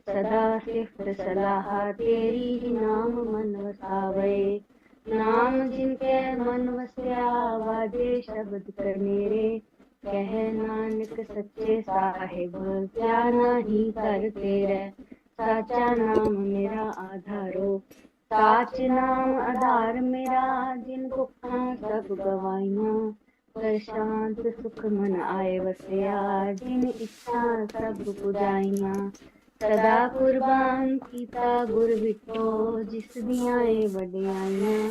ਸਦਾ ਸਿਫਤ ਸਲਾਹ ਤੇਰੀ, ਨਾਮ ਮਨ ਵਸਾਵੇ। नाम जिनके मन वस्या वाजे शब्द कनेरे। कह नानक सच्चे साहिब क्या नाही कर तेरे। साचा नाम मेरा आधारो साच नाम आधार मेरा। जिन भुखा सब गवाइया कर शांत सुख मन आए वसिया। जिन इच्छा सब पुजाइया सदा कुर्बान कीता गुर विठो। जिस दियां ए वडियाइया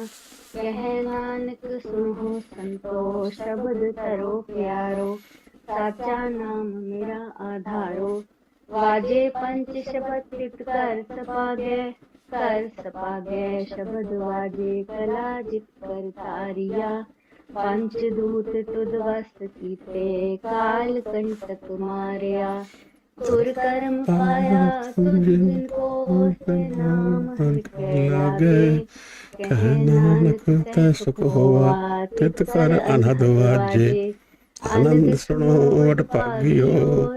कह नानक सुनो संतो। शब्द धरो प्यारो साचा नाम मेरा आधारो। वाजे पंच शब्द चित कर सपागे कर सपागे। शब्द वाजे कला जित कर तारिया। पंच दूत तुद वस्त कीते काल कंटक मारिया। तुर कर्म पाया तुझ जिनको से नाम हर के लागे। कह नानक तै सुख होवा ਤਿਤ तित ਕਰ कर ਅਨਹਦ अनहद ਵਾਜੇ। वाजे। ਆਨੰਦ ਸੁਣੋ ਵਡ ਭਾਗਿਓ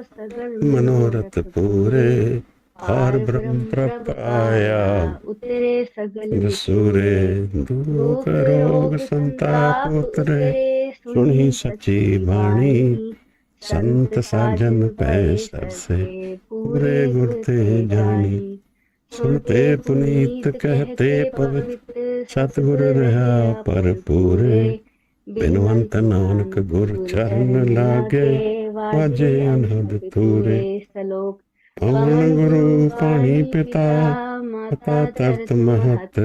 सगल ਮਨੋਰਥ ਪੂਰੇ। ਹਾਰ पार ਬ੍ਰਹਮ ब्रह्म ਪ੍ਰਭ प्रभ ਆਇਆ आया। उतरे सगल ਵਸੂਰੇ। विसूरे। ਦੁਖ दुख ਰੋਗ रोग ਸੰਤਾਪ संताप ਉਤਰੇ। उतरे। ਸੁਣੀ सुनी ਸੱਚੀ ਬਾਣੀ संत ਸੰਤ ਸਾਜਨ ਪੈ ਸਰਸੇ। ਪੂਰੇ ਗੁਰ ਤੇ ਜਾਣੀ ਸੁਣਤੇ ਪੁਨੀਤ ਕਹਤੇ ਪਵਿੱਤ। ਸਤਿਗੁਰ ਰਹਾ ਭਰਪੂਰੇ। ਬਿਨਵੰਤ ਨਾਨਕ ਗੁਰ ਚਰਨ ਲਾਗੇ ਵਾਜੇ ਅਨਹਦ ਤੂਰੇ। ਸਲੋਕ ਪਵਨ ਗੁਰੂ ਪਾਣੀ ਪਿਤਾ ਮਾਤਾ ਤਰਤ ਮਹਤ।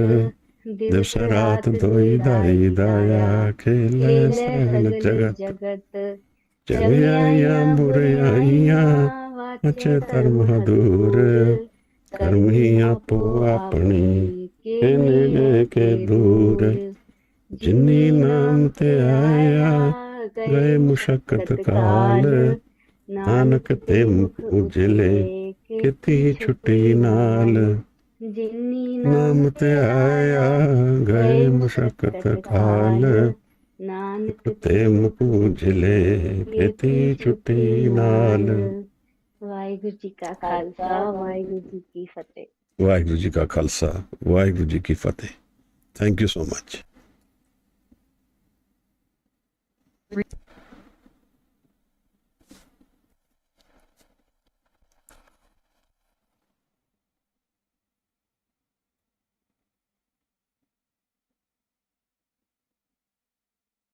ਦਿਵਸ ਰਾਤ ਦੋਈ ਦਾਈ ਦਾਇਆ ਖੇਲੇ ਸਗਲ ਜਗਤ। ਜਗਤ ਚੰਗਿਆਈਆਂ ਬੁਰਿਆਈਆਂ ਅਚੇ ਧਰਮ ਹਦੂਰ। ਕਰਮੀ ਆਪੋ ਆਪਣੀ ਕੇ ਨੇੜੇ ਕੇ ਦੂਰ। ਜਿਨੀ ਨਾਮ ਤੇ ਆਇਆ ਗਏ ਮੁਸ਼ਕਤ ਕਾਲ। ਨਾਨਕ ਤੇ ਮੁਖ ਉਜਲੇ ਕੀਤੀ ਛੁੱਟੀ ਨਾਲ। ਜਿਨੀ ਨਾਮ ਤੇ ਆਇਆ ਗਏ ਮੁਸ਼ਕਤ ਕਾਲ। ਨਾਨਕ ਤੇ ਮੁਖ ਉਜਲੇ ਕੀਤੀ ਛੁੱਟੀ ਨਾਲ। ਵਾਹਿਗੁਰੂ ਜੀ ਕਾ ਖਾਲਸਾ ਵਾਹਿਗੁਰੂ ਜੀ ਕੀ ਫਤਿਹ। ਵਾਹਿਗੁਰੂ ਜੀ ਕਾ ਖਾਲਸਾ ਵਾਹਿਗੁਰੂ ਜੀ ਕੀ ਫਤਿਹ। Thank you so much.